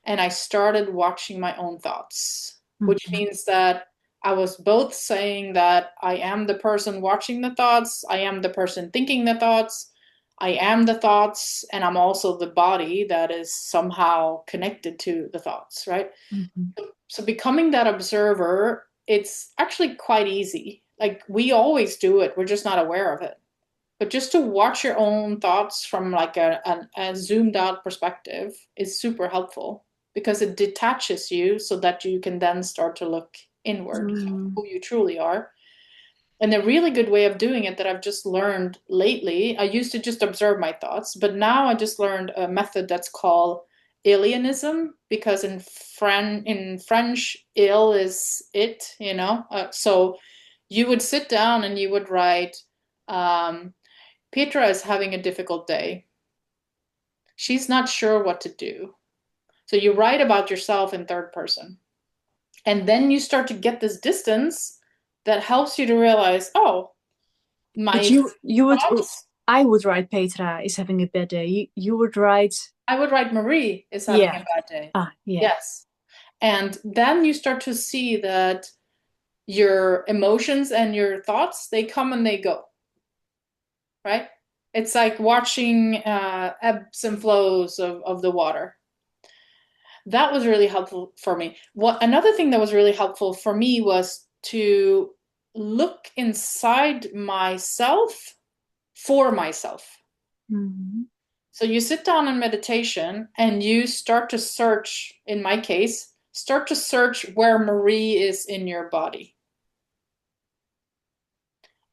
and I started watching my own thoughts, which means that I was both saying that I am the person watching the thoughts, I am the person thinking the thoughts, I am the thoughts, and I'm also the body that is somehow connected to the thoughts, right? Mhm. So becoming that observer, it's actually quite easy. Like we always do it, we're just not aware of it. But just to watch your own thoughts from like a zoomed out perspective is super helpful because it detaches you so that you can then start to look inward, Mm. who you truly are. And a really good way of doing it that I've just learned lately, I used to just observe my thoughts, but now I just learned a method that's called alienism because in French, il is it, you know. So you would sit down and you would write, Petra is having a difficult day. She's not sure what to do. So you write about yourself in third person. And then you start to get this distance that helps you to realize, oh, But my you would, thoughts. I would write Petra is having a bad day. You would write, I would write Marie is having yeah, a bad day. yeah. Yes. And then you start to see that your emotions and your thoughts, they come and they go, right? It's like watching ebbs and flows of the water. That was really helpful for me. What another thing that was really helpful for me was to look inside myself for myself. Mhm. So you sit down in meditation and you start to search, in my case, start to search where Marie is in your body.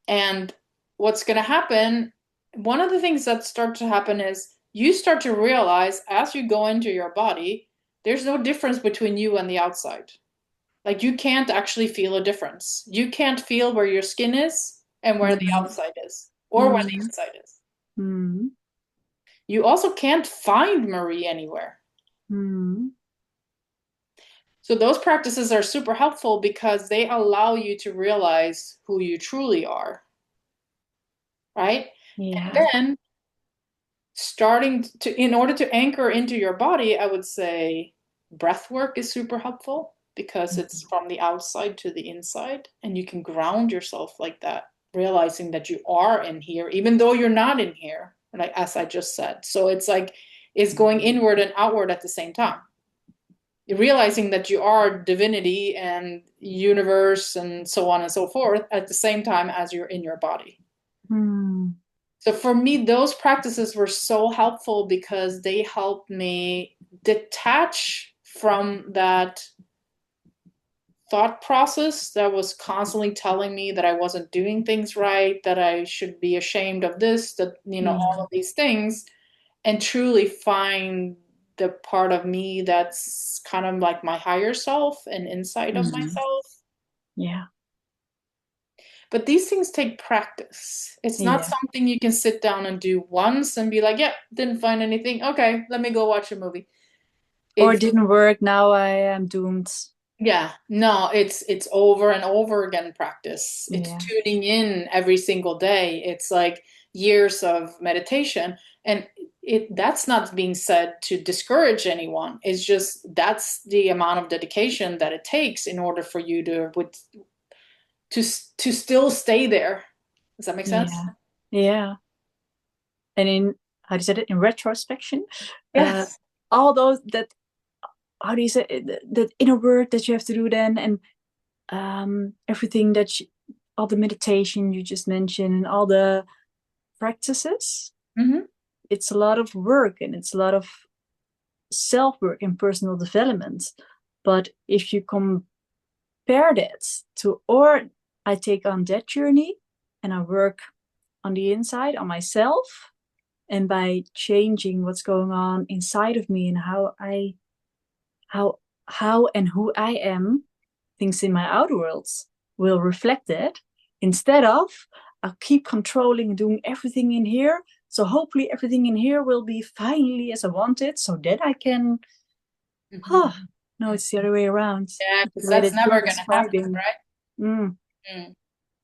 And what's going to happen, one of the things that start to happen is you start to realize as you go into your body, there's no difference between you and the outside. Like you can't actually feel a difference. You can't feel where your skin is and where the Mhm. outside is or where the Mhm. inside is. Mhm. You also can't find Marie anywhere. Mhm. So those practices are super helpful because they allow you to realize who you truly are, right? And Yeah. then starting to, in order to anchor into your body, I would say breath work is super helpful because it's from the outside to the inside and you can ground yourself like that, realizing that you are in here, even though you're not in here, like as I just said. So it's like, it's going inward and outward at the same time, realizing that you are divinity and universe and so on and so forth at the same time as you're in your body. Mm. So for me, those practices were so helpful because they helped me detach from that thought process that was constantly telling me that I wasn't doing things right, that I should be ashamed of this, that, you know, all Yeah. of these things, and truly find the part of me that's kind of like my higher self and inside of Mhm. myself. Yeah. But these things take practice. It's not Yeah. something you can sit down and do once and be like, yeah, didn't find anything. Okay, let me go watch a movie. Or it It's didn't work. Now I am doomed. Yeah, no, it's over and over again practice. It's Yeah. tuning in every single day. It's like years of meditation. And it that's not being said to discourage anyone. It's just that's the amount of dedication that it takes in order for you to to still stay there. Does that make sense? Yeah. Yeah. And in, how do you say it, in retrospection, uh, Yes. all those that, how do you say it, that inner work that you have to do then, and everything that all the meditation you just mentioned, and all the practices, Hmm. it's a lot of work and it's a lot of self work and personal development. But if you compare that to, or I take on that journey and I work on the inside on myself, and by changing what's going on inside of me and how how and who I am, things in my outer worlds will reflect it, instead of I'll keep controlling and doing everything in here. So hopefully everything in here will be finally as I want it, so that I can, Hmm. oh no, it's the other way around. Yeah, The because way that's that you're never gonna happen, describing. right? Mm, Mm.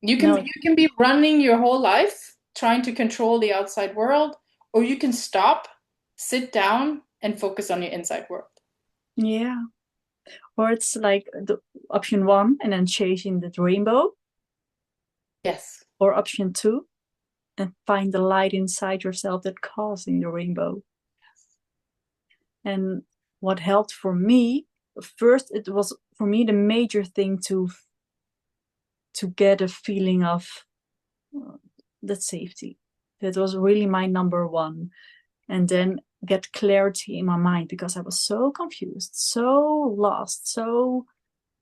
no, You can be running your whole life trying to control the outside world, or you can stop, sit down, and focus on your inside world. yeah. Or it's like the option one and then chasing the rainbow, Yes. or option two, and find the light inside yourself that causing the rainbow. And what helped for me, first, it was for me the major thing to get a feeling of that safety. That was really my number one. And then get clarity in my mind because I was so confused, so lost, so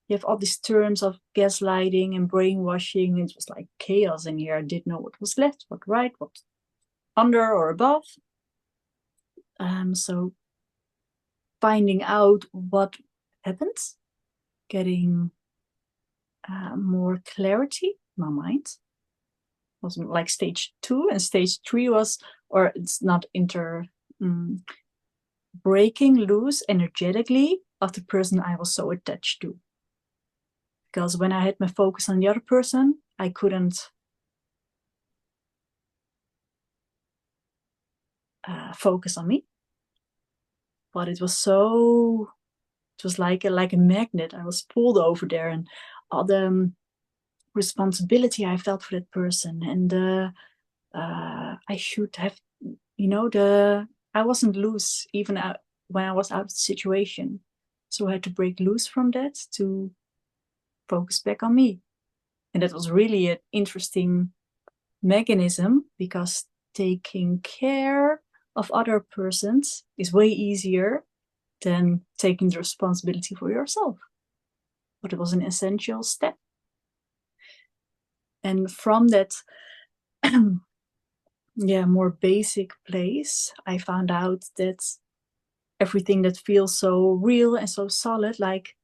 you have all these terms of gaslighting and brainwashing. It was like chaos in here. I didn't know what was left, what right, what under or above. So finding out what happens, getting more clarity in my mind. Wasn't like stage 2, and stage 3 was, or it's not breaking loose energetically of the person I was so attached to. Because when I had my focus on the other person, I couldn't focus on me. But it was like a magnet. I was pulled over there, and all the responsibility I felt for that person, and I should have, I wasn't loose even when I was out of the situation. So I had to break loose from that to focus back on me. And that was really an interesting mechanism because taking care of other persons is way easier than taking the responsibility for yourself. But it was an essential step. And from that, more basic place, I found out that everything that feels so real and so solid, like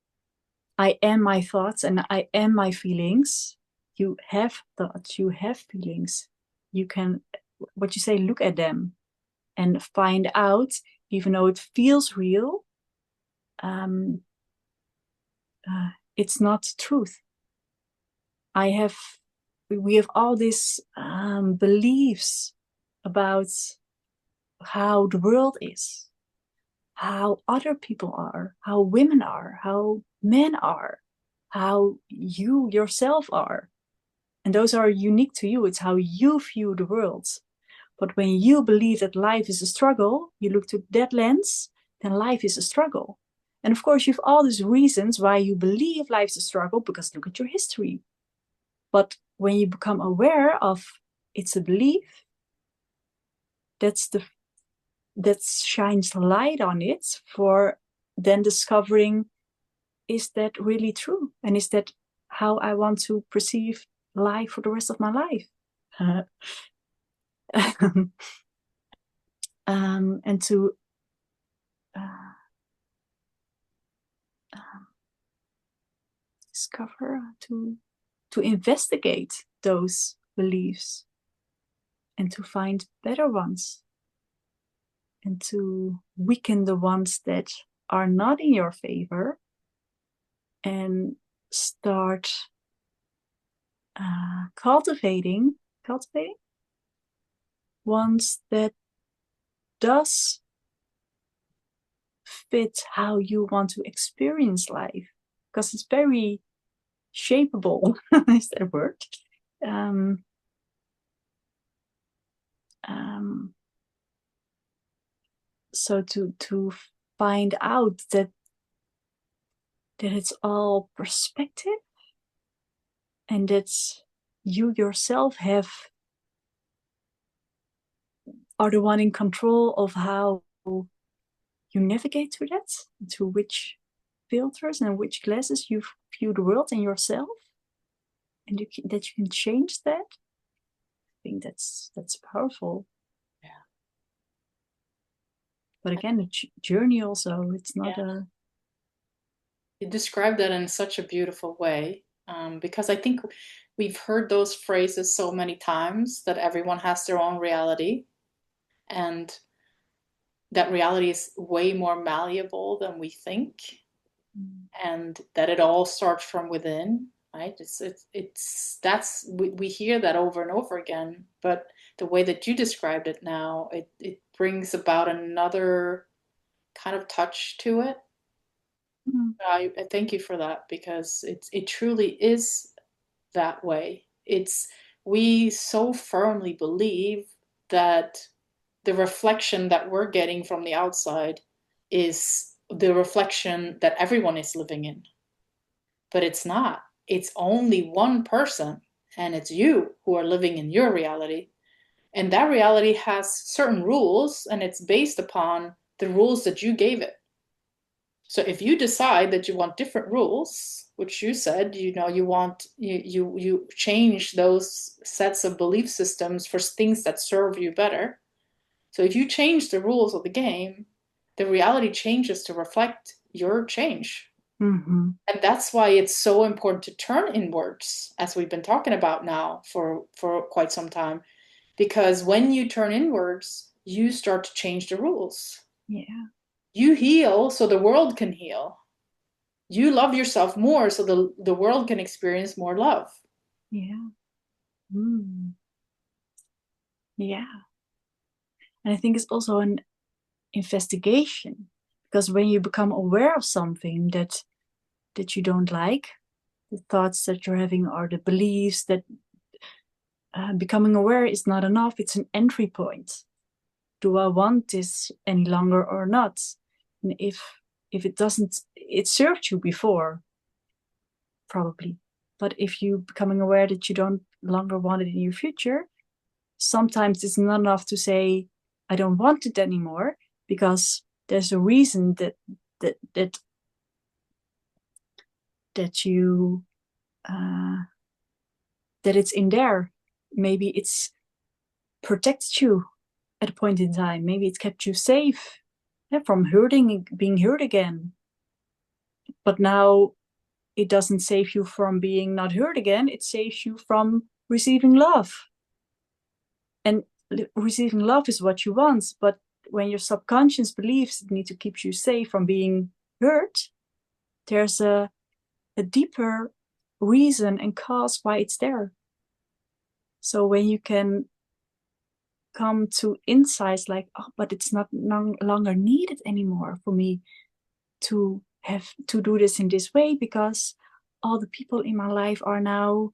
I am my thoughts and I am my feelings. You have thoughts, you have feelings. You can, what you say, look at them and find out, even though it feels real, it's not truth. We have all these beliefs about how the world is, how other people are, how women are, how men are, how you yourself are. And those are unique to you. It's how you view the world. But when you believe that life is a struggle, you look to that lens, then life is a struggle. And of course, you have all these reasons why you believe life is a struggle, because look at your history. But when you become aware of it's a belief, that shines light on it for then discovering, is that really true? And is that how I want to perceive life for the rest of my life? And to discover, to investigate those beliefs and to find better ones and to weaken the ones that are not in your favor and start cultivating ones that does fit how you want to experience life, because it's very shapeable. Is that a word? So to find out that it's all perspective and that you yourself are the one in control of how you navigate through that, to which filters and which glasses you view the world and yourself, and that you can change that. I think that's powerful. Yeah. But again, a journey also. It's not a. You described that in such a beautiful way, because I think we've heard those phrases so many times that everyone has their own reality, and that reality is way more malleable than we think, and that it all starts from within, right? It's that's we hear that over and over again, but the way that you described it now, it brings about another kind of touch to it. I thank you for that because it truly is that way. It's we so firmly believe that the reflection that we're getting from the outside is the reflection that everyone is living in. But it's not. It's only one person, and it's you who are living in your reality. And that reality has certain rules, and it's based upon the rules that you gave it. So if you decide that you want different rules, which you said, you want you change those sets of belief systems for things that serve you better. So if you change the rules of the game, the reality changes to reflect your change. Mm-hmm. And that's why it's so important to turn inwards, as we've been talking about now for quite some time. Because when you turn inwards, you start to change the rules. Yeah. You heal so the world can heal. You love yourself more so the world can experience more love. Yeah. Mm. Yeah. And I think it's also an investigation because when you become aware of something that you don't like, the thoughts that you're having or the beliefs that becoming aware is not enough. It's an entry point. Do I want this any longer or not? And if it doesn't, it served you before, probably. But if you becoming aware that you don't longer want it in your future, sometimes it's not enough to say, I don't want it anymore, because there's a reason that that that you uh, that it's in there. Maybe it's protects you at a point in time. Maybe it kept you safe, yeah, from hurting, being hurt again. But now it doesn't save you from being not hurt again. It saves you from receiving love. And receiving love is what you want. But when your subconscious believes it needs to keep you safe from being hurt, there's a deeper reason and cause why it's there. So when you can come to insights like, oh, but it's not no longer needed anymore for me to have to do this in this way because all the people in my life are now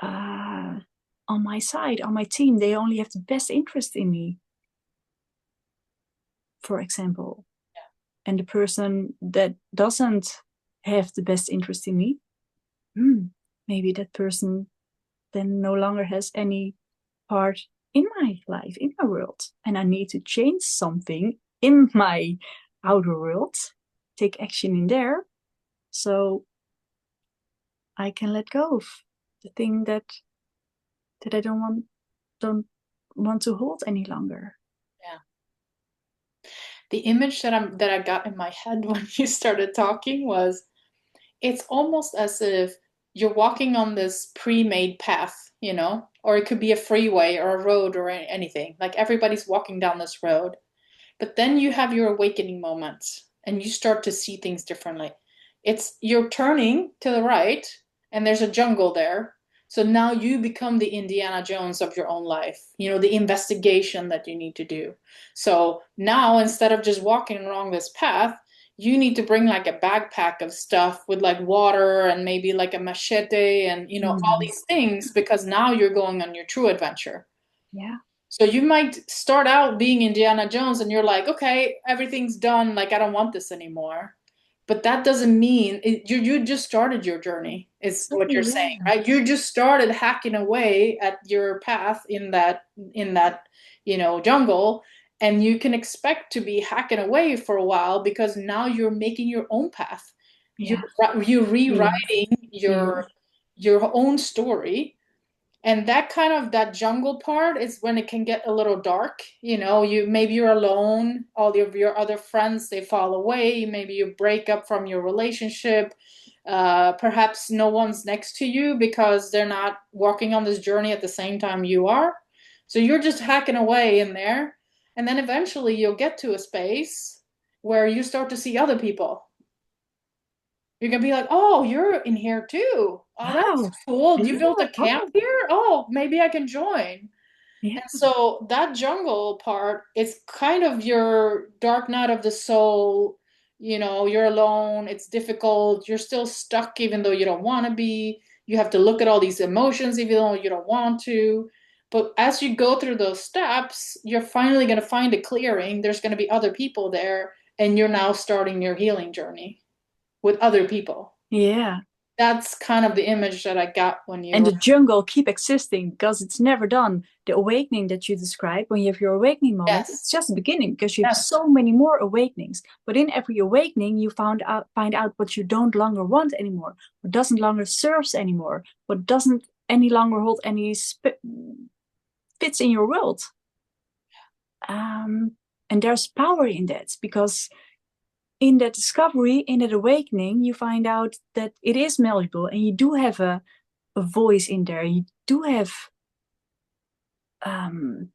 uh, on my side, on my team. They only have the best interest in me, for example. And the person that doesn't have the best interest in me, maybe that person then no longer has any part in my life, in my world. And I need to change something in my outer world, take action in there, so I can let go of the thing that I don't want to hold any longer. Yeah. The image that I got in my head when you started talking was it's almost as if you're walking on this pre-made path, or it could be a freeway or a road or anything. Like everybody's walking down this road. But then you have your awakening moments and you start to see things differently. It's you're turning to the right and there's a jungle there. So now you become the Indiana Jones of your own life, the investigation that you need to do. So now instead of just walking along this path, you need to bring like a backpack of stuff with like water and maybe like a machete and all Mm. these things because now you're going on your true adventure. Yeah. So you might start out being Indiana Jones and you're like, okay, everything's done. Like, I don't want this anymore. But that doesn't mean you just started your journey, is what Exactly. you're saying, Yeah. right? You just started hacking away at your path in that jungle, and you can expect to be hacking away for a while because now you're making your own path. You're Yeah. you're Really. rewriting your Really. your own story, and that kind of that jungle part is when it can get a little dark. You're alone, all of your other friends they fall away, maybe you break up from your relationship. Perhaps no one's next to you because they're not walking on this journey at the same time you are, so you're just hacking away in there, and then eventually you'll get to a space where you start to see other people. You're gonna be like, oh, you're in here too. Oh, that's Wow. cool. You Yeah. built a camp Oh. here? Oh, maybe I can join. Yeah. And so that jungle part is kind of your dark night of the soul. You're alone, it's difficult, you're still stuck even though you don't want to be. you have to look at all these emotions even though you don't want to. But as you go through those steps, you're finally going to find a clearing. There's going to be other people there, and you're now starting your healing journey with other people. Yeah. That's kind of the image that I got when you And were. the jungle keep existing because it's never done. The awakening that you describe when you have your awakening moment, Yes, it's just the beginning because you have yes, so many more awakenings. But in every awakening, you find out what you don't longer want anymore, what doesn't longer serves anymore, what doesn't any longer hold any fits in your world. Um, and there's power in that because in that discovery, in that awakening, you find out that it is malleable and you do have a voice in there. You do have um,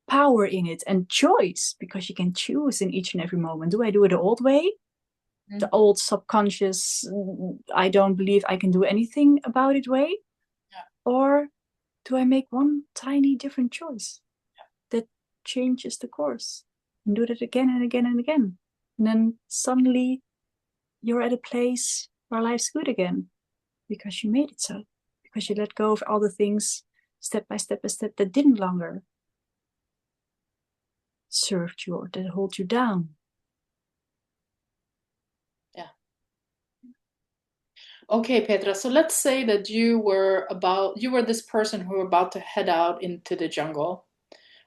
power in it and choice because you can choose in each and every moment. Do I do it the old way? The mhm, old subconscious, I don't believe I can do anything about it way? yeah, Or do I make one tiny different choice that changes the course and do that again and again and again? And then suddenly you're at a place where life's good again because you made it so, because you let go of all the things step by step that didn't longer served you or that hold you down. yeah. Okay, Petra. So let's say that you were this person who were about to head out into the jungle.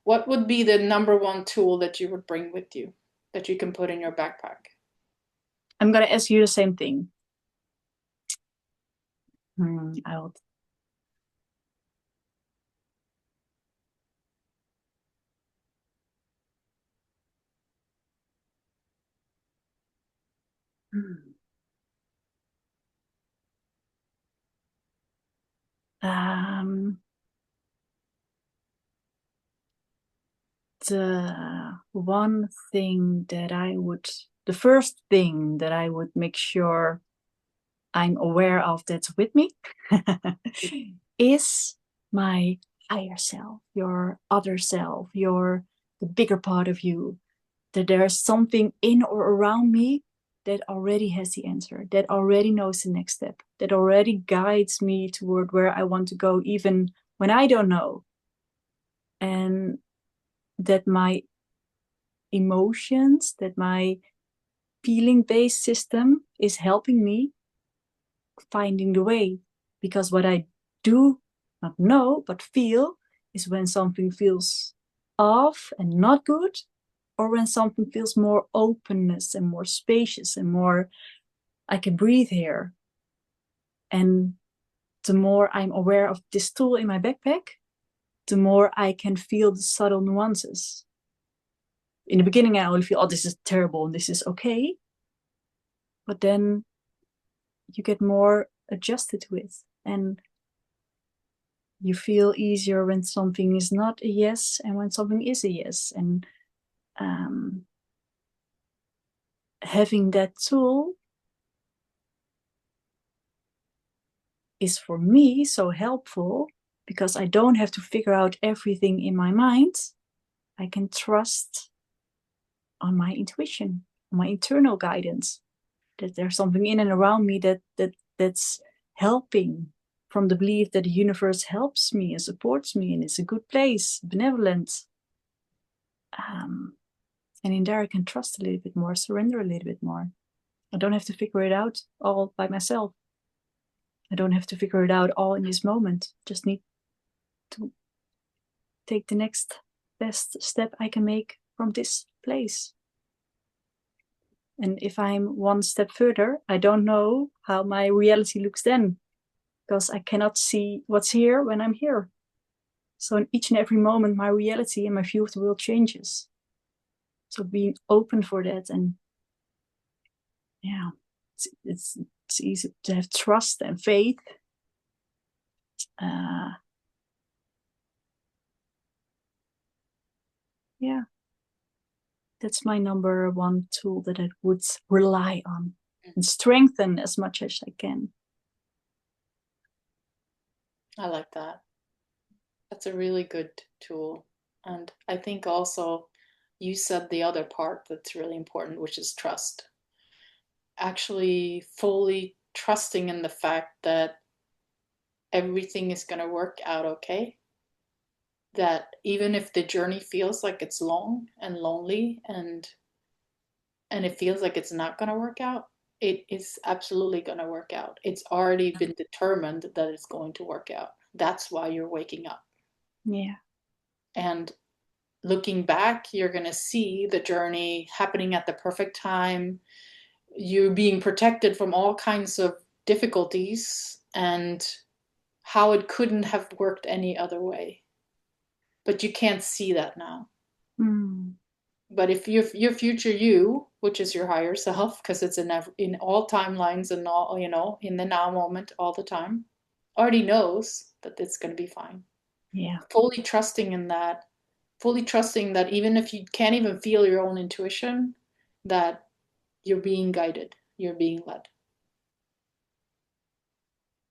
What would be the number one tool that you would bring with you that you can put in your backpack? I'm going to ask you the same thing. I will. Hmm. Um, the one thing that the first thing that I would make sure I'm aware of that's with me is my higher self, your other self, the bigger part of you. That there's something in or around me that already has the answer, that already knows the next step, that already guides me toward where I want to go, even when I don't know. And that my emotions, that my feeling based system is helping me finding the way. Because what I do not know but feel is when something feels off and not good, or when something feels more openness and more spacious and more I can breathe here. And the more I'm aware of this tool in my backpack, the more I can feel the subtle nuances. In the beginning, I only feel, oh, this is terrible and this is okay. But then you get more adjusted to it. And you feel easier when something is not a yes and when something is a yes. And um, having that tool is for me so helpful because I don't have to figure out everything in my mind. I can trust on my intuition, on my internal guidance, that there's something in and around me that's helping, from the belief that the universe helps me and supports me and is a good place, benevolent. Um, and in there, I can trust a little bit more, surrender a little bit more. I don't have to figure it out all by myself. I don't have to figure it out all in this moment. Just need to take the next best step I can make from this place. And if I'm one step further, I don't know how my reality looks then because I cannot see what's here when I'm here. So in each and every moment, my reality and my view of the world changes. So being open for that, and yeah, it's easy to have trust and faith. Uh, yeah, that's my number one tool that I would rely on and strengthen as much as I can. I like that. That's a really good tool. And I think also you said the other part that's really important, which is trust. Actually, fully trusting in the fact that everything is going to work out okay. That even if the journey feels like it's long and lonely and it feels like it's not going to work out, it is absolutely going to work out. It's already been determined that it's going to work out. That's why you're waking up. Yeah. And looking back, you're going to see the journey happening at the perfect time, you being protected from all kinds of difficulties, and how it couldn't have worked any other way. But you can't see that now. Mm. But if your future you, which is your higher self, because it's in all timelines and all, in the now moment all the time, already knows that it's going to be fine. Yeah. Fully trusting in that, fully trusting that even if you can't even feel your own intuition, that you're being guided, you're being led.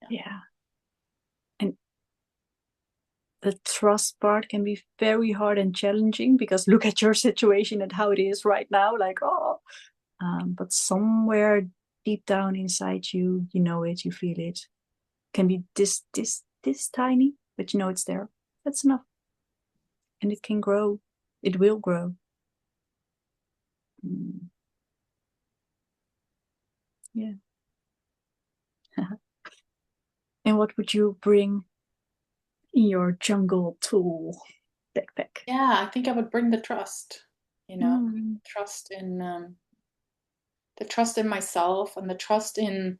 Yeah. Yeah. And the trust part can be very hard and challenging because look at your situation and how it is right now. Like, oh, but somewhere deep down inside you, you know it, you feel it. Can be this tiny, but you know it's there. That's enough, and it can grow. It will grow. Mm, yeah. And what would you bring in your jungle tool backpack? Yeah, I think I would bring the trust, you know, Mm, trust in the trust in myself and the trust in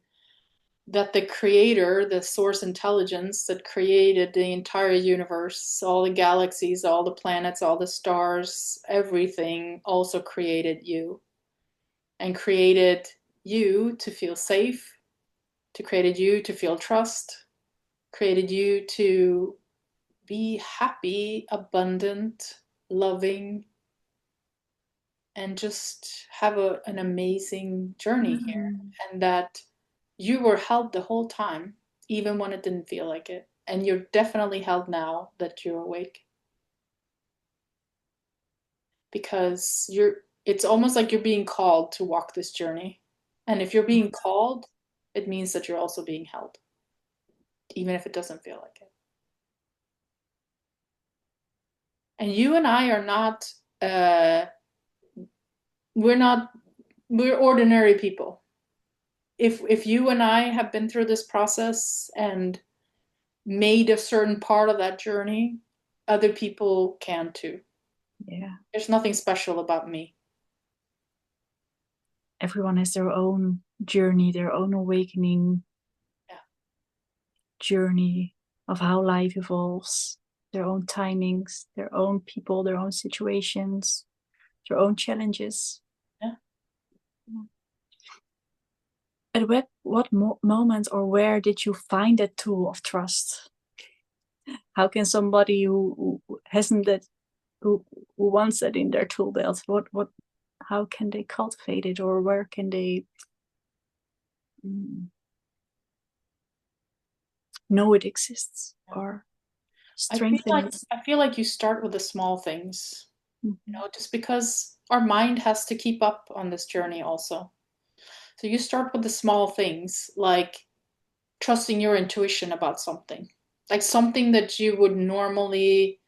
that the creator, the source intelligence that created the entire universe, all the galaxies, all the planets, all the stars, everything also created you and created you to feel safe, to created you to feel trust, created you to be happy, abundant, loving, and just have an amazing journey here. mm, And that you were held the whole time, even when it didn't feel like it. And you're definitely held now that you're awake because it's almost like you're being called to walk this journey. And if you're being called, it means that you're also being held, even if it doesn't feel like it. And you and I are not, uh, we're not, we're ordinary people. If you and I have been through this process and made a certain part of that journey, other people can too. yeah. There's nothing special about me. Everyone has their own journey, their own awakening Yeah, journey of how life evolves, their own timings, their own people, their own situations, their own challenges. yeah. At what moment or where did you find that tool of trust? How can somebody who hasn't that who wants that in their tool belt? What how can they cultivate it, or where can they mm, know it exists Yeah. or I feel strengthen like it? I feel like you start with the small things, Mm-hmm. just because our mind has to keep up on this journey also. So you start with the small things, like trusting your intuition about something. Like something that you would normally,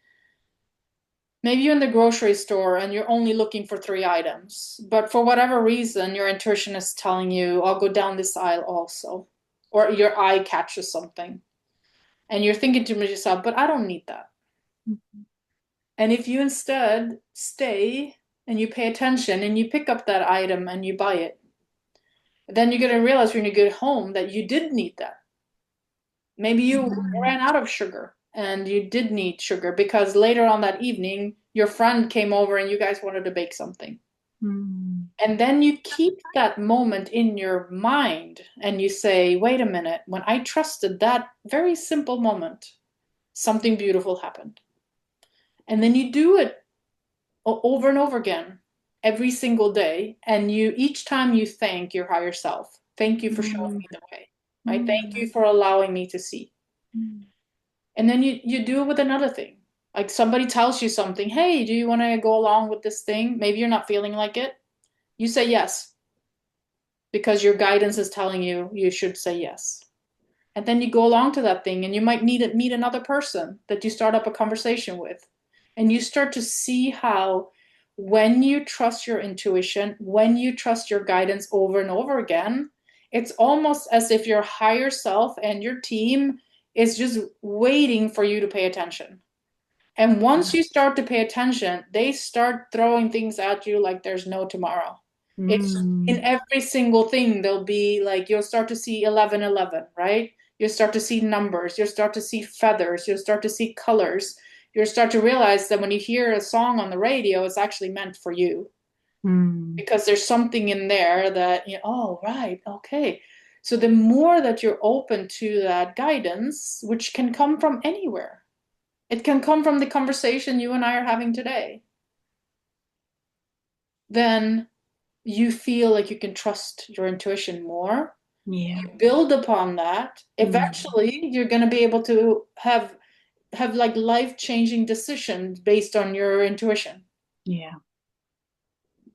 maybe you're in the grocery store and you're only looking for three items, but for whatever reason, your intuition is telling you, I'll go down this aisle also. Or your eye catches something. And you're thinking to yourself, but I don't need that. Mm-hmm. And if you instead stay and you pay attention and you pick up that item and you buy it, then you're going to realize when you get home that you did need that. Maybe you ran out of sugar and you did need sugar because later on that evening, your friend came over and you guys wanted to bake something. Mm-hmm. And then you keep that moment in your mind and you say, wait a minute, when I trusted that very simple moment, something beautiful happened. And then you do it over and over again every single day. And you, each time you thank your higher self, thank you for showing me the way, right? Thank you for allowing me to see. Mm-hmm. And then you do it with another thing. Like somebody tells you something, hey, do you want to go along with this thing? Maybe you're not feeling like it. You say yes, because your guidance is telling you you should say yes. And then you go along to that thing and you might meet another person that you start up a conversation with. And you start to see how when you trust your intuition, when you trust your guidance over and over again, it's almost as if your higher self and your team is just waiting for you to pay attention. And once you start to pay attention, they start throwing things at you like there's no tomorrow. It's in Mm, every single thing, there'll be like, you'll start to see 1111, right? You'll start to see numbers, you'll start to see feathers, you'll start to see colors. You'll start to realize that when you hear a song on the radio, it's actually meant for you mm, because there's something in there that, oh, right, okay. So the more that you're open to that guidance, which can come from anywhere, it can come from the conversation you and I are having today. Then you feel like you can trust your intuition more. yeah. You build upon that. Mm, Eventually, you're going to be able to have like life-changing decisions based on your intuition. yeah.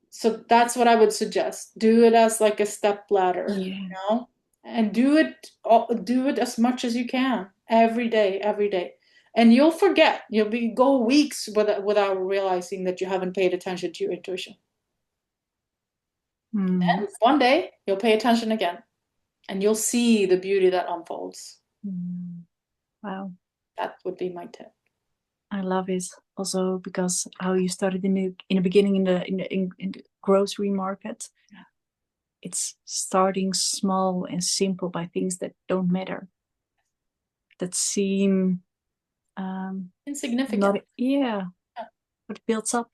So that's what I would suggest. Do it as like a step ladder, Yeah. and do it as much as you can every day, every day. And you'll forget. You'll be go weeks without realizing that you haven't paid attention to your intuition. Mm, Then one day you'll pay attention again, and you'll see the beauty that unfolds. mm. Wow. That would be my tip. I love it also because how you started in the beginning in the grocery market. It's starting small and simple by things that don't matter, that seem not, Insignificant. yeah, Yeah, but it builds up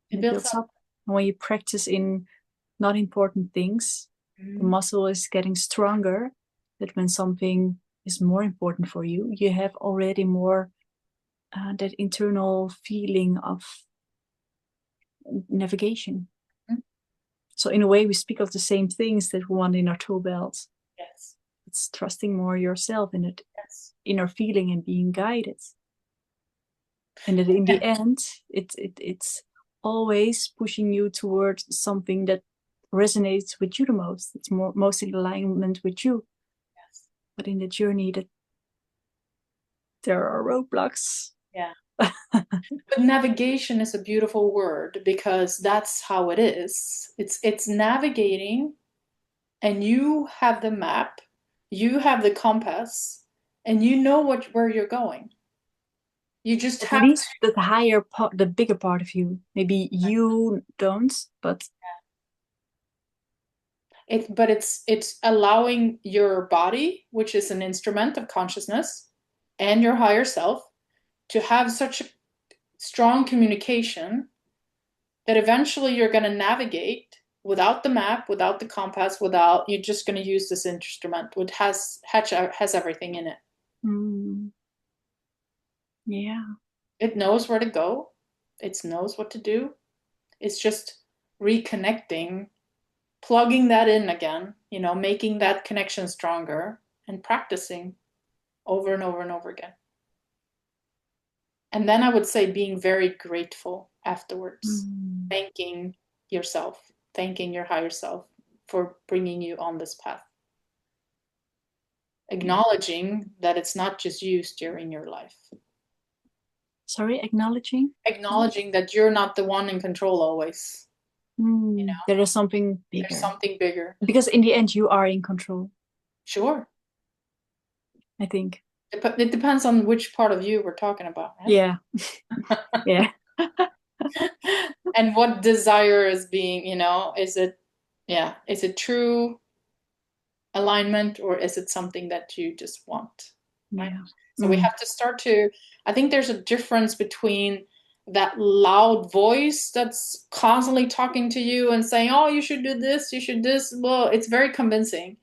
it and it builds builds up. up. And when you practice in not important things, the Mhm. muscle is getting stronger. That when something is more important for you, you have already more that internal feeling of navigation. So in a way, we speak of the same things that we want in our tool belt. Yes. It's trusting more yourself in that Yes. inner feeling and being guided. And that in the Yeah. end, it's always pushing you towards something that resonates with you the most. It's more most in alignment with you. Yes. But in the journey, that there are roadblocks. Yeah. But navigation is a beautiful word because that's how it is. It's navigating, and you have the map, you have the compass, and you know where you're going. You just At have least the higher part, the bigger part of you. Maybe you don't, but but it's allowing your body, which is an instrument of consciousness, and your higher self to have such a strong communication that eventually you're going to navigate without the map, without the compass, without you're just going to use this instrument, which has everything in it. mm, yeah. It knows where to go. It knows what to do. It's just reconnecting, plugging that in again, making that connection stronger and practicing over and over and over again. And then I would say being very grateful afterwards, Mm, thanking yourself, thanking your higher self for bringing you on this path, yeah. acknowledging that it's not just you steering your life, Sorry, acknowledging. acknowledging that you're not the one in control always. There is something There's bigger. something bigger. Because in the end, you are in control, Sure. I think. It depends on which part of you we're talking about, right? Yeah. Yeah. And what desire is being, is it true alignment, or is it something that you just want, right? Yeah. So we Mm. have to start to, I think there's a difference between that loud voice that's constantly talking to you and saying, oh, you should do this, you should this. Well, it's very convincing.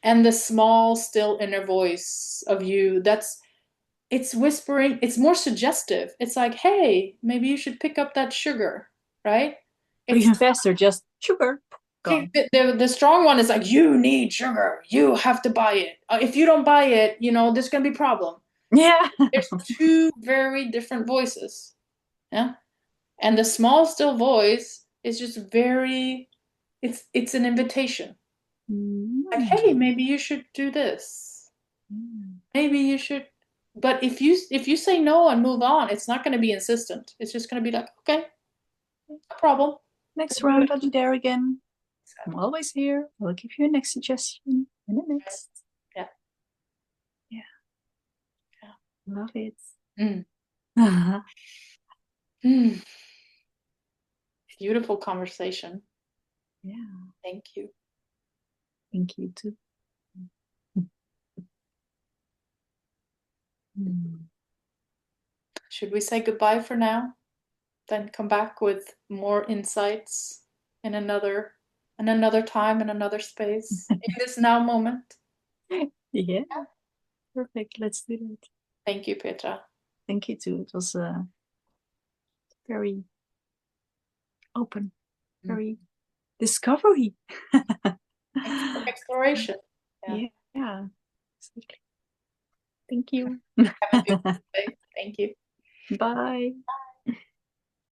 And the small, still inner voice of you it's whispering, it's more suggestive. It's like, hey, maybe you should pick up that sugar, right? Or It's even faster, just sugar, gone. the strong one is like, you need sugar, you have to buy it. If you don't buy it, there's gonna be problem. Yeah. There's two very different voices. Yeah. And the small still voice is just very, it's an invitation. Like, Mm. hey, maybe you should do this. Mm. Maybe you should. But if you say no and move on, it's not going to be insistent. It's just going to be like, okay, no problem. Next We'll do round, it. I'll be there again. I'm always here. I'll give you a next suggestion and the next. Yeah. Yeah, Yeah. love it. Mm. Mm. Beautiful conversation. Yeah, Thank you. thank you too. Mm. Should we say goodbye for now? Then come back with more insights in another time, in another space, in this now moment. Yeah, perfect. Let's do that. Thank you, Petra. Thank you too. It was very open, Mm. very discovery. Exploration. Yeah. Yeah, yeah, exactly. Thank you. Have a beautiful day. Thank you. Bye.